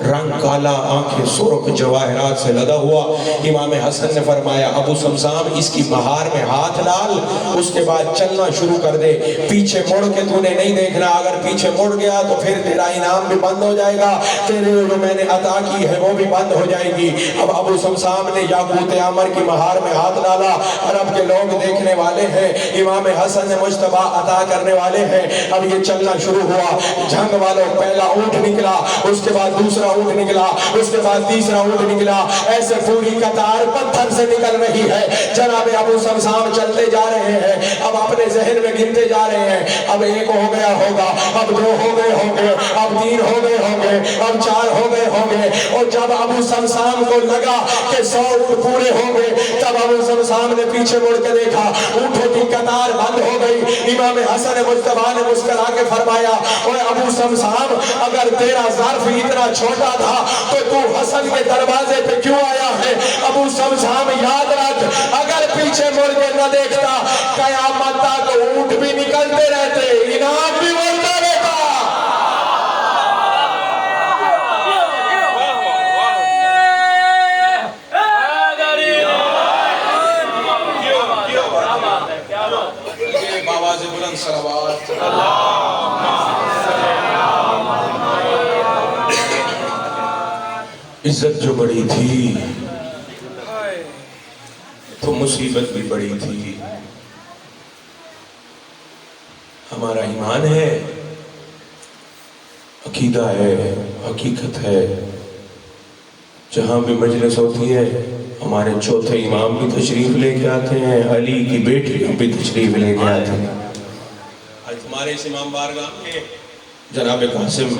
رنگ کالا، آنکھیں سرخ، جواہرات سے لدا ہوا۔ امام حسن نے فرمایا ابو سمسام اس کی مہار میں ہاتھ ڈال، اس کے بعد چلنا شروع کر دے، پیچھے مڑ کے تو نے نہیں دیکھنا، اگر پیچھے مڑ گیا تو پھر تیرا انعام بھی بند ہو جائے گا، تیرے جو میں نے عطا کی ہے وہ بھی بند ہو جائے گی۔ اب ابو سمسام نے یاقوت عمر کی مہار میں ہاتھ ڈالا، عرب کے لوگ دیکھنے والے ہیں، امام حسن نے مجتبیٰ عطا کرنے والے ہیں۔ اب یہ چلنا شروع ہوا، جنگ والوں پہلا اونٹ نکلا، اس کے بعد دوسرا اونٹ نکلا، اس کے بعد تیسرا اونٹ نکلا، ایسے پوری قطار پتھر سے نکل رہی ہے۔ جناب ابو سمسام چلتے جا رہے ہیں، اب اپنے ذہن میں گنتے جا رہے ہیں، اب ایک ہو گیا ہوگا، اب دو ہو گئے ہوں گے، اب تین ہو گئے ہوں گے، اب چار ہو گئے ہوں گے۔ اور جب ابو سمسام کو لگا کہ 100 اونٹ پورے ہوں گے، تب ابو سمسام نے پیچھے مڑ کے دیکھا، اونٹوں کی قطار بند ہو گئی۔ امام حسن مجتبیٰ نے مسکرا کے فرمایا اوے ابو سمسام، اگر تیرا ظرف اتنا چھوٹا تھا تو حسن کے دروازے پہ کیوں آیا ہے؟ ابو سمسام یاد رکھ، اگر پیچھے مڑ کے نہ دیکھتا، قیامت تک اونٹ بھی نکلتے رہتے، انعام بھی بڑھتا رہتا۔ بابا سے بلند صلوات عزت جو بڑی تھی تو مصیبت بھی بڑی تھی۔ ہمارا ایمان ہے، عقیدہ ہے، حقیقت ہے، جہاں بھی مجلس ہوتی ہے ہمارے چوتھے امام بھی تشریف لے کے آتے ہیں، علی کی بیٹی بھی تشریف لے کے آتے ہیں۔ آج تمہارے اس امام بارگاہ میں جناب قاسم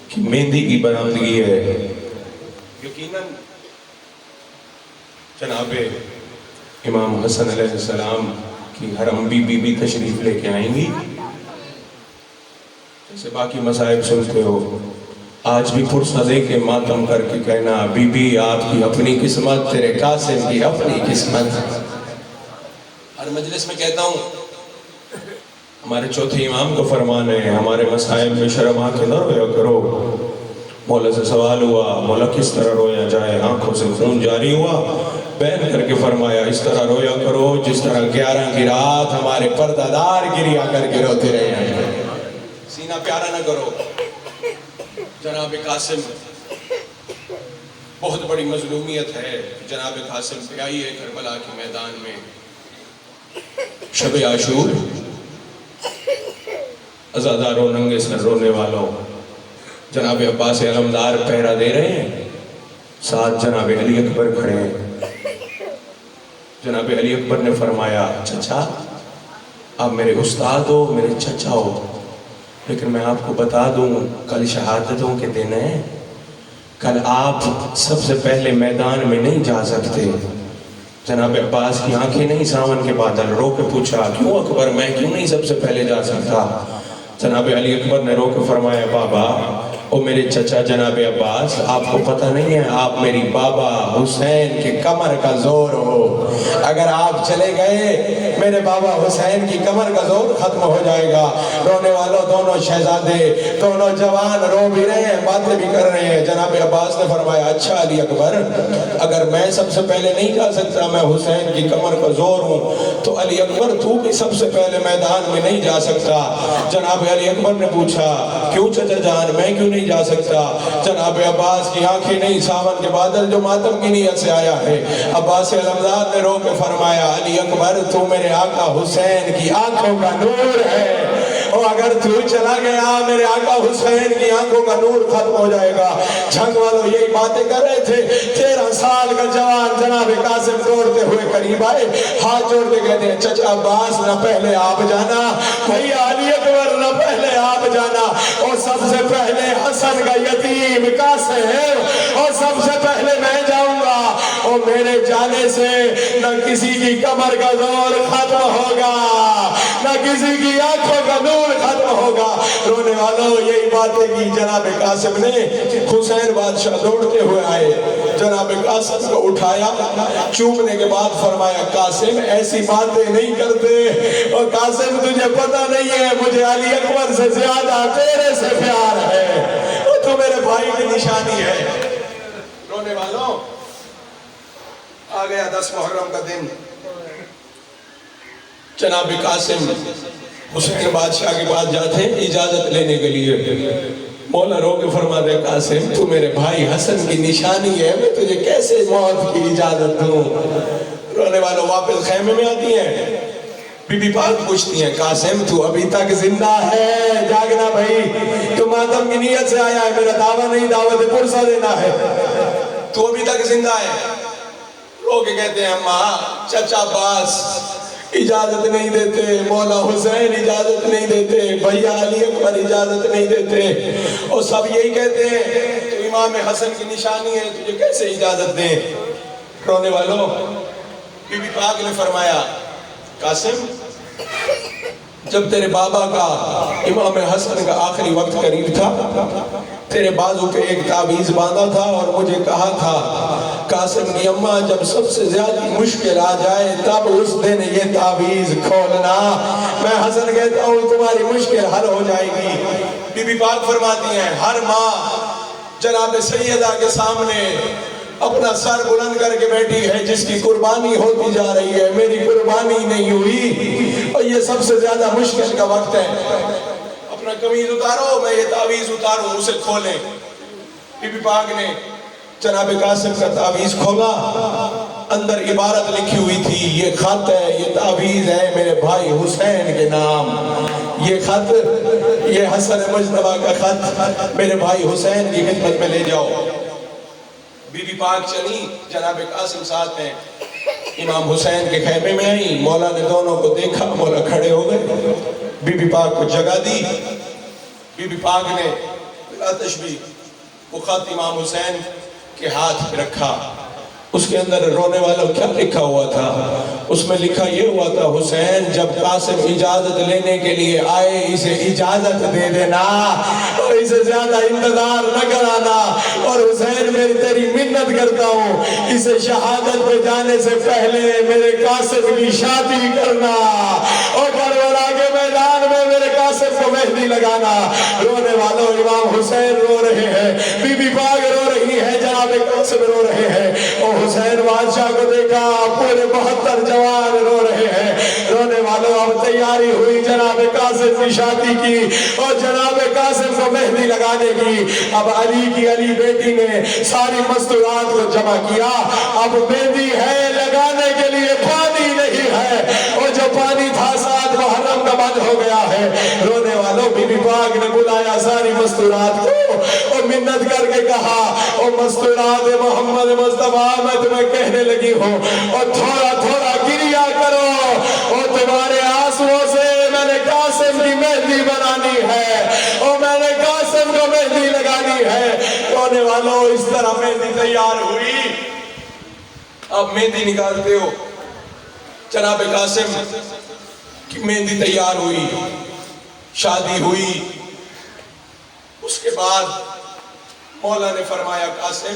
کی مہندی کی برآمدگی ہے، یقیناً جناب امام حسن علیہ السلام کی حرم بی بی بھی تشریف لے کے آئیں گی۔ جیسے باقی مصائب سنتے ہو، آج بھی فرصت دے کے ماتم کر کے کہنا بی بی آپ کی اپنی قسمت، تیرے قاسم کی اپنی قسمت۔ ہر مجلس میں کہتا ہوں، ہمارے چوتھے امام کا فرمان ہے، ہمارے مصائب میں شرم آنکھیں نہ رویا کرو۔ مولا سے سوال ہوا مولا کس طرح رویا جائے، آنکھوں سے خون جاری ہوا، بیان کر کے فرمایا اس طرح رویا کرو جس طرح 11 کی رات ہمارے پردہ دار گریا کر کے روتے رہے ہیں۔ سینہ پیارا نہ کرو۔ جناب قاسم بہت بڑی مظلومیت ہے، جناب قاسم پہ آئی ہے کربلا کے میدان میں، شب عاشور، عزاداروں ننگے سر رونے والوں، جناب عباس علمدار پہرا دے رہے ہیں، ساتھ جناب علی اکبر کھڑے ہیں۔ جناب علی اکبر نے فرمایا چچا آپ میرے استاد ہو، میرے چچا ہو، لیکن میں آپ کو بتا دوں کل شہادتوں کے دن ہیں، کل آپ سب سے پہلے میدان میں نہیں جا سکتے۔ جناب عباس کی آنکھیں نہیں ساون کے بادل، رو کے پوچھا کیوں اکبر میں کیوں نہیں سب سے پہلے جا سکتا؟ جناب علی اکبر نے رو کے فرمایا بابا او میرے چچا جناب عباس، آپ کو پتہ نہیں ہے آپ میری بابا حسین کے کمر کا زور ہو، اگر آپ چلے گئے میرے بابا حسین کی کمر کا زور ختم ہو جائے گا۔ رونے والوں دونوں شہزادے دونوں جوان رو بھی رہے ہیں، باتیں بھی کر رہے ہیں۔ جناب عباس نے فرمایا اچھا علی اکبر اگر میں سب سے پہلے نہیں جا سکتا، میں حسین کی کمر کا زور ہوں، تو علی اکبر تو بھی سب سے پہلے میدان میں نہیں جا سکتا۔ جناب علی اکبر نے پوچھا کیوں چچا جان میں کیوں نہیں جا سکتا؟ جناب عباس کی آنکھیں نہیں ساون کے بادل جو ماتم کی نیت سے آیا ہے۔ عباس علمدار نے رو کے فرمایا علی اکبر تو میرے آقا حسین کی آنکھوں کا نور ہے، اور اگر تو چلا گیا میرے آقا حسین کی آنکھوں کا نور ختم ہو جائے گا۔ جھنگ والوں یہی باتیں کر رہے تھے۔ 13 سال کا جوان جناب قاسم دوڑتے ہوئے قریب آئے، ہاتھ جوڑ کے کہتے ہیں چچا عباس نہ پہلے آپ جانا، بھیا علی اکبر نہ پہلے آپ جانا، اور سب سے پہلے حسن کا یتیم قاسم، اور سب سے پہلے میں جاؤں گا، اور میرے جانے سے نہ کسی کی کمر کا زور ختم ہوگا، نہ کسی کی آنکھوں کا نور ختم ہوگا۔ رونے والوں یہی باتیں کی جناب قاسم نے۔ حسین بادشاہ دوڑتے ہوئے آئے، جناب قاسم کو اٹھایا، چومنے کے بعد فرمایا قاسم ایسی باتیں نہیں کرتے، اور قاسم تجھے پتہ نہیں ہے مجھے علی اکبر سے زیادہ تیرے سے پیار ہے، اور تو میرے بھائی کی نشانی ہے۔ رونے والوں آ گیا 10 محرم کا دن، جناب قاسم حسین بادشاہ کے پاس جاتے ہیں اجازت لینے کے لیے۔ مولا رو کے فرماتے قاسم تو میرے بھائی حسن کی نشانی ہے، میں تجھے کیسے موت کی اجازت دوں؟ رونے والوں واپس خیمے میں آتی ہیں، بی بی پاک پوچھتی ہیں قاسم تو ابھی تک زندہ ہے؟ جاگنا بھائی، تو ماتم کی نیت سے آیا ہے، میرا دعویٰ نہیں دعوت پرسہ دینا ہے، تو ابھی تک زندہ ہے؟ رو کے کہتے ہیں اماں چچا عباس اجازت نہیں دیتے، مولا حسین اجازت نہیں دیتے، بھیا علی اکبر اجازت نہیں دیتے، اور سب یہی کہتے ہیں تو امام حسن کی نشانی ہے، تجھے کیسے اجازت دیں؟ رونے والوں بی بی پاک نے فرمایا قاسم جب تیرے بابا کا امام حسن کا آخری وقت قریب تھا، تیرے بازو پہ ایک تعویذ باندھا تھا اور مجھے کہا تھا قاسم کی اماں جب سب سے زیادہ مشکل آ جائے تب اس دن یہ تعویذ کھولنا، میں حسن کہتا ہوں تمہاری مشکل حل ہو جائے گی۔ بی بی پاک فرماتی ہیں ہر ماں جناب سیدہ کے سامنے اپنا سر بلند کر کے بیٹھی ہے جس کی قربانی ہوتی جا رہی ہے، میری قربانی نہیں ہوئی اور یہ سب سے زیادہ مشکل کا وقت ہے، اپنا قمیض اتارو میں یہ تعویذ اتاروں اسے کھولیں۔ بی بی پاک نے جناب قاسم کا تعویذ کھولا، اندر عبارت لکھی ہوئی تھی یہ خط ہے، یہ تعویذ ہے میرے بھائی حسین کے نام، یہ خط یہ حسن مجتبیٰ کا خط میرے بھائی حسین کی خدمت میں لے جاؤ۔ بی بی پاک چلی، جناب قاسم ساتھ ہیں، امام حسین کے خیمے میں آئی، مولا نے دونوں کو دیکھا، مولا کھڑے ہو گئے، بی بی پاک کو جگہ دی، بی بی پاک نے بلا تشبیہ وہ خط امام حسین کے ہاتھ پہ رکھا، اس کے اندر رونے والا کیا لکھا ہوا تھا؟ اس میں لکھا یہ ہوا تھا حسین جب قاسم اجازت لینے کے لیے آئے اسے اجازت دے دینا اور اسے زیادہ انتظار نہ کرانا، اور حسین میری تیری منت کرتا ہوں اسے شہادت پہ جانے سے پہلے میرے قاسم کی شادی کرنا اور کربلا کے میدان میں میرے قاسم کو مہندی لگانا۔ رونے والوں امام حسین رو رہے ہیں، بی بی پاک رو رہی ہے، جناب قاسم رو رہے ہیں، اور حسین بادشاہ کو دیکھا پورے 72 جوان رو رہے ہیں۔ رونے والوں اب تیاری ہوئی جناب قاسم کی شادی کی اور جناب قاسم کو مہندی لگانے کی۔ اب علی کی علی بیٹی نے ساری مستورات کو جمع کیا، اب مہندی ہے لگانے کے لیے پانی نہیں ہے، اور جو پانی تھا 7 محرم کا بند ہو گیا ہے۔ رونے والوں بی بی پاک نے بلایا ساری مستورات کو اور منت کر کے کہا او مستورات محمد مصطفیٰ میں تمہیں کہنے لگی ہوں اور تھوڑا تھوڑا گریا کرو، اور تمہارے آنسوؤں سے میں نے قاسم کی مہندی بنانی ہے اور میں نے قاسم کو مہندی لگانی ہے۔ رونے والوں اس طرح مہندی تیار ہوئی، اب مہندی نکالتے ہو، جناب قاسم کی مہندی تیار ہوئی، شادی ہوئی، اس کے بعد مولا نے فرمایا قاسم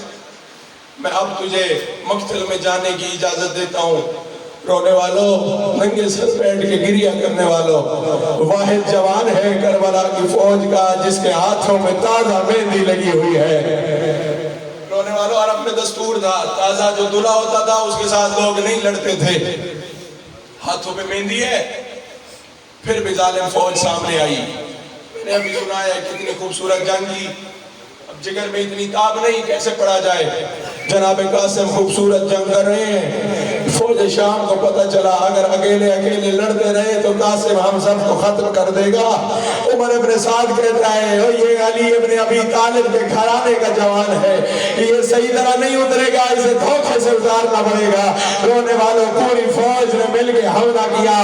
میں اب تجھے مقتل میں جانے کی اجازت دیتا ہوں۔ رونے والوں ننگے سر بیٹھ کے گریہ کرنے والوں واحد جوان ہے کربلا کی فوج کا جس کے ہاتھوں میں تازہ مہندی لگی ہوئی ہے۔ رونے والوں عرب میں دستور تھا تازہ جو دلہا ہوتا تھا اس کے ساتھ لوگ نہیں لڑتے تھے، ہاتھوں پہ مہندی ہے، پھر بھی ظالم فوج سامنے آئی۔ میں نے ابھی سنا ہے کتنی خوبصورت جنگ کی، اب جگر میں اتنی تاب نہیں کیسے پڑا جائے۔ جناب قاسم خوبصورت جنگ کر رہے ہیں، فوج شام کو پتہ چلا اگر اکیلے اکیلے لڑتے رہے تو قاسم ہم سب کو ختم کر دے گا۔ عمر ابن سعد کہتا ہے یہ علی ابن ابی طالب کے گھرانے کا جوان ہے، یہ صحیح طرح نہیں اترے گا، اسے دھوکے سے اتارنا پڑے گا۔ رونے والوں پوری فوج نے مل کے حملہ کیا،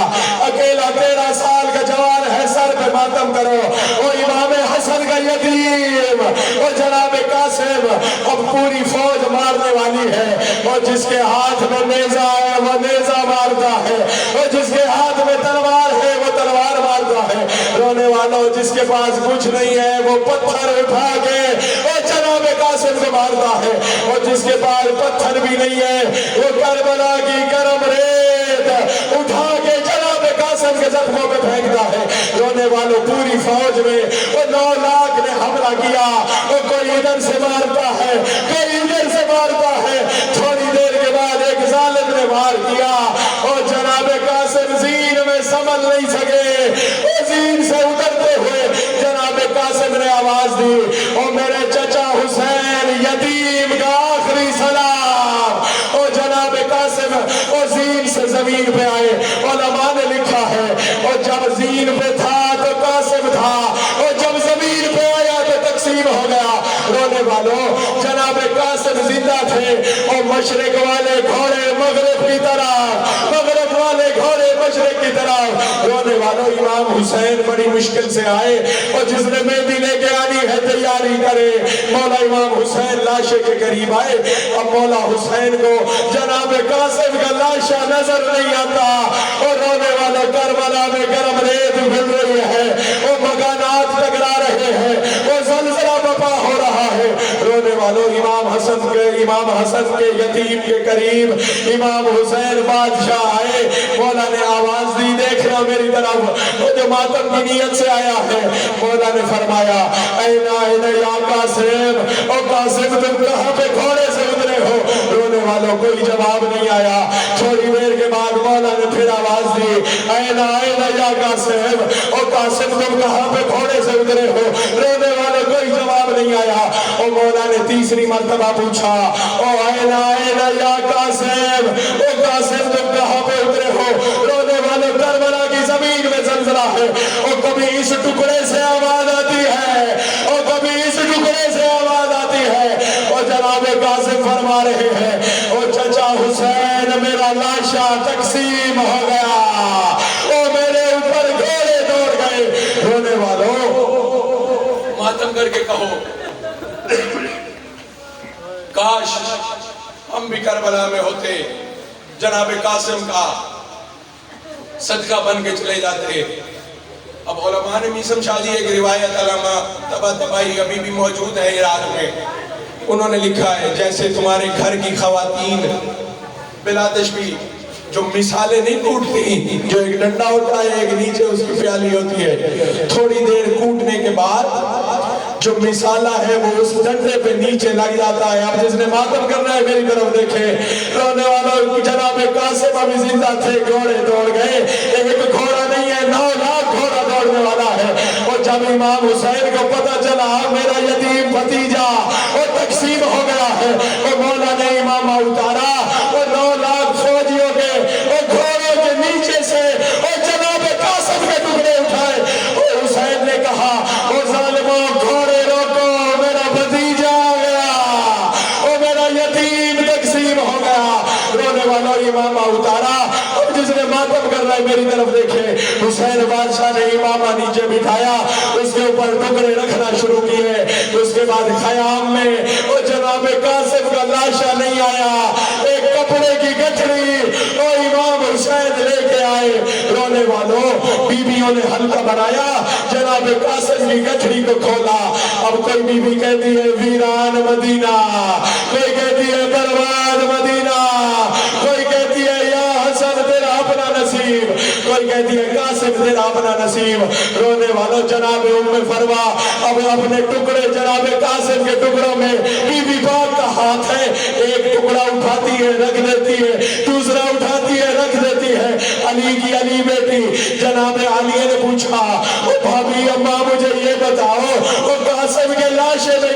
اکیلا 13 سال کا جوان ہے، سر پہ ماتم کرو۔ اور امام حسن کا یتیم اور جناب قاسم، اب پوری فوج مارنے والی ہے، اور جس کے ہاتھ میں نیزہ ہے وہ نیزہ مارتا ہے، اور جس کے ہاتھ میں تلوار ہے وہ تلوار مارتا ہے۔ رونے والوں جس کے پاس کچھ نہیں ہے وہ پتھر اٹھا کے اور جناب قاسم کو مارتا ہے، اور جس کے پاس پتھر بھی نہیں ہے وہ کربلا کی گرم ریت اٹھا کے جناب قاسم کے زخموں پہ پھینکتا ہے۔ رونے والوں پوری فوج میں وہ 9 لاکھ نے حملہ کیا، وہ کوئی ادھر سے مارتا ہے کوئی ادھر سے مارتا ہے۔ تھوڑی دیر کے بعد ایک ظالم نے وار کیا اور جناب قاسم زین میں سنبھل نہیں سکے، وہ زین سے اترتے ہوئے جناب قاسم نے آواز دی، او میرے چچا حسین یتیم کا آخری سلام۔ اور جناب قاسم اور زین سے زمین پہ آئے، علماء نے لکھا ہے اور جب زین پہ تھا تو قاسم تھا، اور جب زمین پہ آیا تو تقسیم ہو گیا۔ رونے والوں جناب قاسم زندہ تھے اور مشرق والے گھوڑے مغرب کی طرف، مغرب والے گھوڑے مشرق کی طرف۔ رونے والوں امام حسین بڑی مشکل سے آئے، اور جس نے مہندی لے کے آنی ہے تیاری کرے۔ مولا امام حسین لاشے کے قریب آئے، اب مولا حسین کو جناب قاسم کا لاشا نظر نہیں آتا، اور رونے والوں کربلا میں گرم ریت مل رہی ہے، وہ مکانات ٹکرا رہے ہیں، وہ زلزلہ بپا ہو رہا ہے۔ رونے والوں امام حسن کے یتیم کے قریب امام حسین بادشاہ آئے، مولا نے آواز دی دیکھنا میری طرف، وہ جو ماتم کی نیت سے آیا ہے۔ مولا نے فرمایا این یا قاسم، او قاسم تم کہاں پہ گھوڑے سے اترے ہو؟ رونے والوں کوئی جواب نہیں آیا۔ تھوڑی دیر کے بعد مولا نے پھر آواز دی این یا قاسم، او قاسم تم کہاں پہ گھوڑے سے اترے ہو؟ رونے والوں کوئی جواب نہیں آیا۔ اور مولا نے تیسری مرتبہ پوچھا او این یا قاسم، او قاسم تم کہاں پہ اترے ہو؟ رونے والوں کربلا کی زمین میں زلزلہ ہے، اور کبھی اس ٹکڑے سے آواز آتی ہے اور کبھی اس ٹکڑے سے آواز آتی ہے، اور جناب قاسم فرما رہے ہیں او چچا حسین میرا لاشا تقسیم ہو گیا، او میرے اوپر گھوڑے دوڑ گئے۔ رونے والوں ماتم کر کے کہو کاش ہم بھی کربلا میں ہوتے، جناب قاسم کا صدقہ بن کے چلے جاتے۔ اب علماء نے میسم شاہ جی ایک روایت علامہ طباطبائی ابھی بھی موجود ہے عراق میں، انہوں نے لکھا ہے جیسے تمہارے گھر کی خواتین بلا تشبیہ جو مثالیں نہیں کوٹتی، جو ایک ڈنڈا ہوتا ہے ایک نیچے اس کی پیالی ہوتی ہے، تھوڑی دیر کوٹنے کے بعد جو مثالہ ہے وہ اس ڈنڈے پہ نیچے لگ جاتا ہے۔ اب جس نے ماتم کرنا ہے میری طرف دیکھے۔ رونے والوں جناب قاسم ابھی زندہ تھے، گھوڑے دوڑ گئے، ایک گھوڑا نہیں ہے 9 لاکھ گھوڑا دوڑنے والا ہے۔ اور جب امام حسین کو پتہ چلا میرا یتیم بھتیجا اور تقسیم ہو گیا ہے، اور مولا نے امامہ اتارا اور 9 لاکھ فوجیوں کے اور گھوڑوں کے نیچے سے اور جناب قاسم کے ٹکڑے اٹھائے، اور حسین نے کہا او ظالموں گھوڑے روکو، میرا بھتیجا آ گیا اور میرا یتیم تقسیم ہو گیا۔ رونے والوں امامہ اتارا، اب جس نے ماتم کر رہا ہے میری طرف دیکھے۔ حسین بادشاہ نے امامہ نیچے بٹھایا، اس کے اوپر ٹکڑے رکھنا شروع کیے۔ اس کے بعد خیام میں وہ جناب قاسم کا لاشا نہیں آیا، ایک کپڑے کی گٹھڑی اور امام حسین لے کے آئے۔ رونے والوں بیویوں نے حلقہ بنایا، جناب قاسم کی گٹھڑی کو کھولا۔ اب کوئی بیوی کہتی ہے ویران مدینہ، کوئی کہتی ہے برباد مدینہ، کوئی کہتی ہے یا حسن تیرا اپنا نصیب، کوئی کہتی ہے قاسم تیرا اپنا نصیب۔ رونے والوں جناب ام فروا اب اپنے ٹکڑے جناب قاسم کے ٹکڑوں میں بی بی پاک کا ہاتھ ہے، ایک ٹکڑا اٹھاتی ہے رکھ دیتی ہے، دوسرا اٹھاتی ہے رکھ دیتی ہے۔ علی کی علی بیٹی جناب علی نے پوچھا او بھابی اماں مجھے یہ بتاؤ وہ قاسم کے لاشے میں